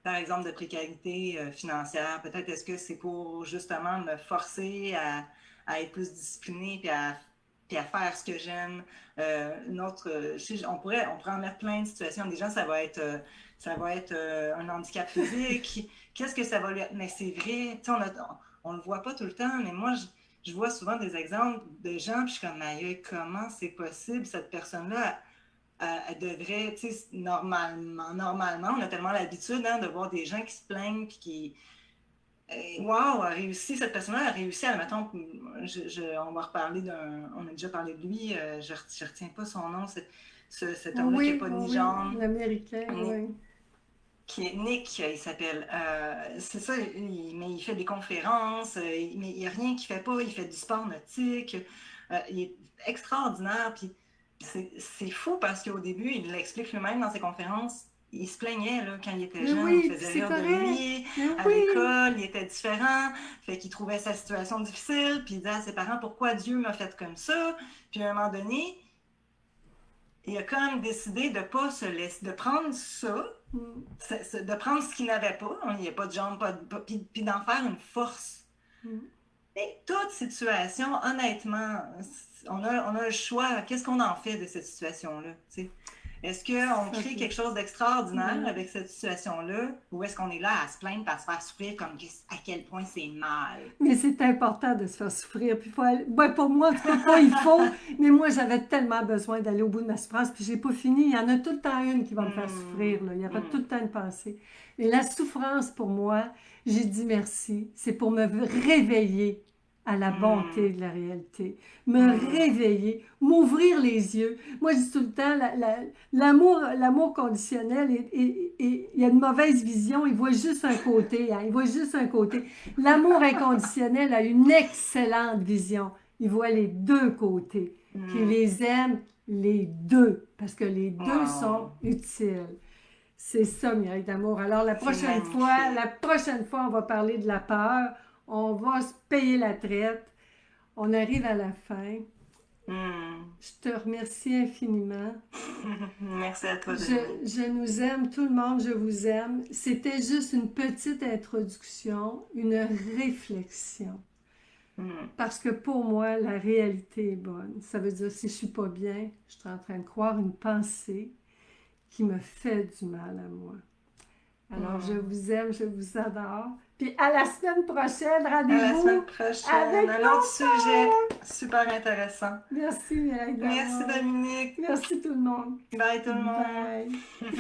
[SPEAKER 2] par exemple, de précarité financière, peut-être est-ce que c'est pour, justement, me forcer à être plus disciplinée puis à faire ce que j'aime. On pourrait en mettre plein de situations. Des gens, ça va être un handicap physique. Qu'est-ce que ça va lui être? Mais c'est vrai, on le voit pas tout le temps, mais moi, je vois souvent des exemples de gens, puis je suis comme, aïe, comment c'est possible, cette personne-là, elle devrait, tu sais, normalement, on a tellement l'habitude de voir des gens qui se plaignent, puis qui, wow, a réussi, cette personne-là a réussi à, mettons, on va reparler on a déjà parlé de lui, je ne retiens pas son nom, cet homme-là qui n'a pas ni jambes.
[SPEAKER 1] L'Américain, oui.
[SPEAKER 2] Qui est Nick, il s'appelle. C'est ça, mais il fait des conférences, mais il n'y a rien qu'il ne fait pas, il fait du sport nautique, il est extraordinaire, puis c'est fou parce qu'au début, il l'explique lui-même dans ses conférences, il se plaignait là, quand il était jeune, il faisait rire de lui, à l'école, il était différent, fait qu'il trouvait sa situation difficile, puis il disait à ses parents pourquoi Dieu m'a fait comme ça, puis à un moment donné, il a quand même décidé de pas se laisser, de prendre ça, de prendre ce qu'il n'avait pas, il n'y a pas de jambes, puis d'en faire une force. Et toute situation, honnêtement, on a le choix. Qu'est-ce qu'on en fait de cette situation-là? T'sais? Est-ce qu'on crée
[SPEAKER 1] Ok.
[SPEAKER 2] quelque chose d'extraordinaire
[SPEAKER 1] Mm.
[SPEAKER 2] avec cette situation-là ou est-ce qu'on est là à se plaindre et à se faire souffrir comme à quel point c'est mal?
[SPEAKER 1] Mais c'est important de se faire souffrir. Puis ouais, pour moi, en tout cas, pas il faut, mais moi, j'avais tellement besoin d'aller au bout de ma souffrance, puis j'ai pas fini. Il y en a tout le temps une qui va me faire souffrir,
[SPEAKER 2] Hmm,
[SPEAKER 1] là. Il y aura tout
[SPEAKER 2] hmm,
[SPEAKER 1] le temps une pensée. Et la souffrance, pour moi, j'ai dit merci. C'est pour me réveiller à la bonté
[SPEAKER 2] hmm,
[SPEAKER 1] de la réalité. Me
[SPEAKER 2] hmm.
[SPEAKER 1] réveiller, m'ouvrir les yeux. Moi, je dis tout le temps, l'amour conditionnel, il y a une mauvaise vision. Il voit juste un côté, hein. Il voit juste un côté. L'amour inconditionnel a une excellente vision. Il voit les deux côtés. Puis il
[SPEAKER 2] Hmm.
[SPEAKER 1] les aime les deux, parce que les deux sont
[SPEAKER 2] Wow,
[SPEAKER 1] utiles. C'est ça, Mireille d'amour. Alors
[SPEAKER 2] c'est magnifique.
[SPEAKER 1] la prochaine fois, on va parler de la peur. On va se payer la traite. On arrive à la fin.
[SPEAKER 2] Hmm.
[SPEAKER 1] Je te remercie infiniment.
[SPEAKER 2] Merci à toi,
[SPEAKER 1] Je,
[SPEAKER 2] Dominique.
[SPEAKER 1] je nous aime, tout le monde, je vous aime. C'était juste une petite introduction, une réflexion.
[SPEAKER 2] Hmm.
[SPEAKER 1] Parce que pour moi, la réalité est bonne. Ça veut dire, si je suis pas bien, je suis en train de croire une pensée qui me fait du mal à moi. Alors, je
[SPEAKER 2] Hmm.
[SPEAKER 1] vous aime, je vous adore. Puis à la semaine prochaine,
[SPEAKER 2] À la semaine
[SPEAKER 1] rendez-vous
[SPEAKER 2] prochaine.
[SPEAKER 1] avec
[SPEAKER 2] Un autre
[SPEAKER 1] nos
[SPEAKER 2] sujet
[SPEAKER 1] peurs.
[SPEAKER 2] super intéressant.
[SPEAKER 1] Merci, Mireille
[SPEAKER 2] Merci,
[SPEAKER 1] d'amour.
[SPEAKER 2] Dominique.
[SPEAKER 1] Merci tout le monde.
[SPEAKER 2] Bye, tout le monde.
[SPEAKER 1] Bye.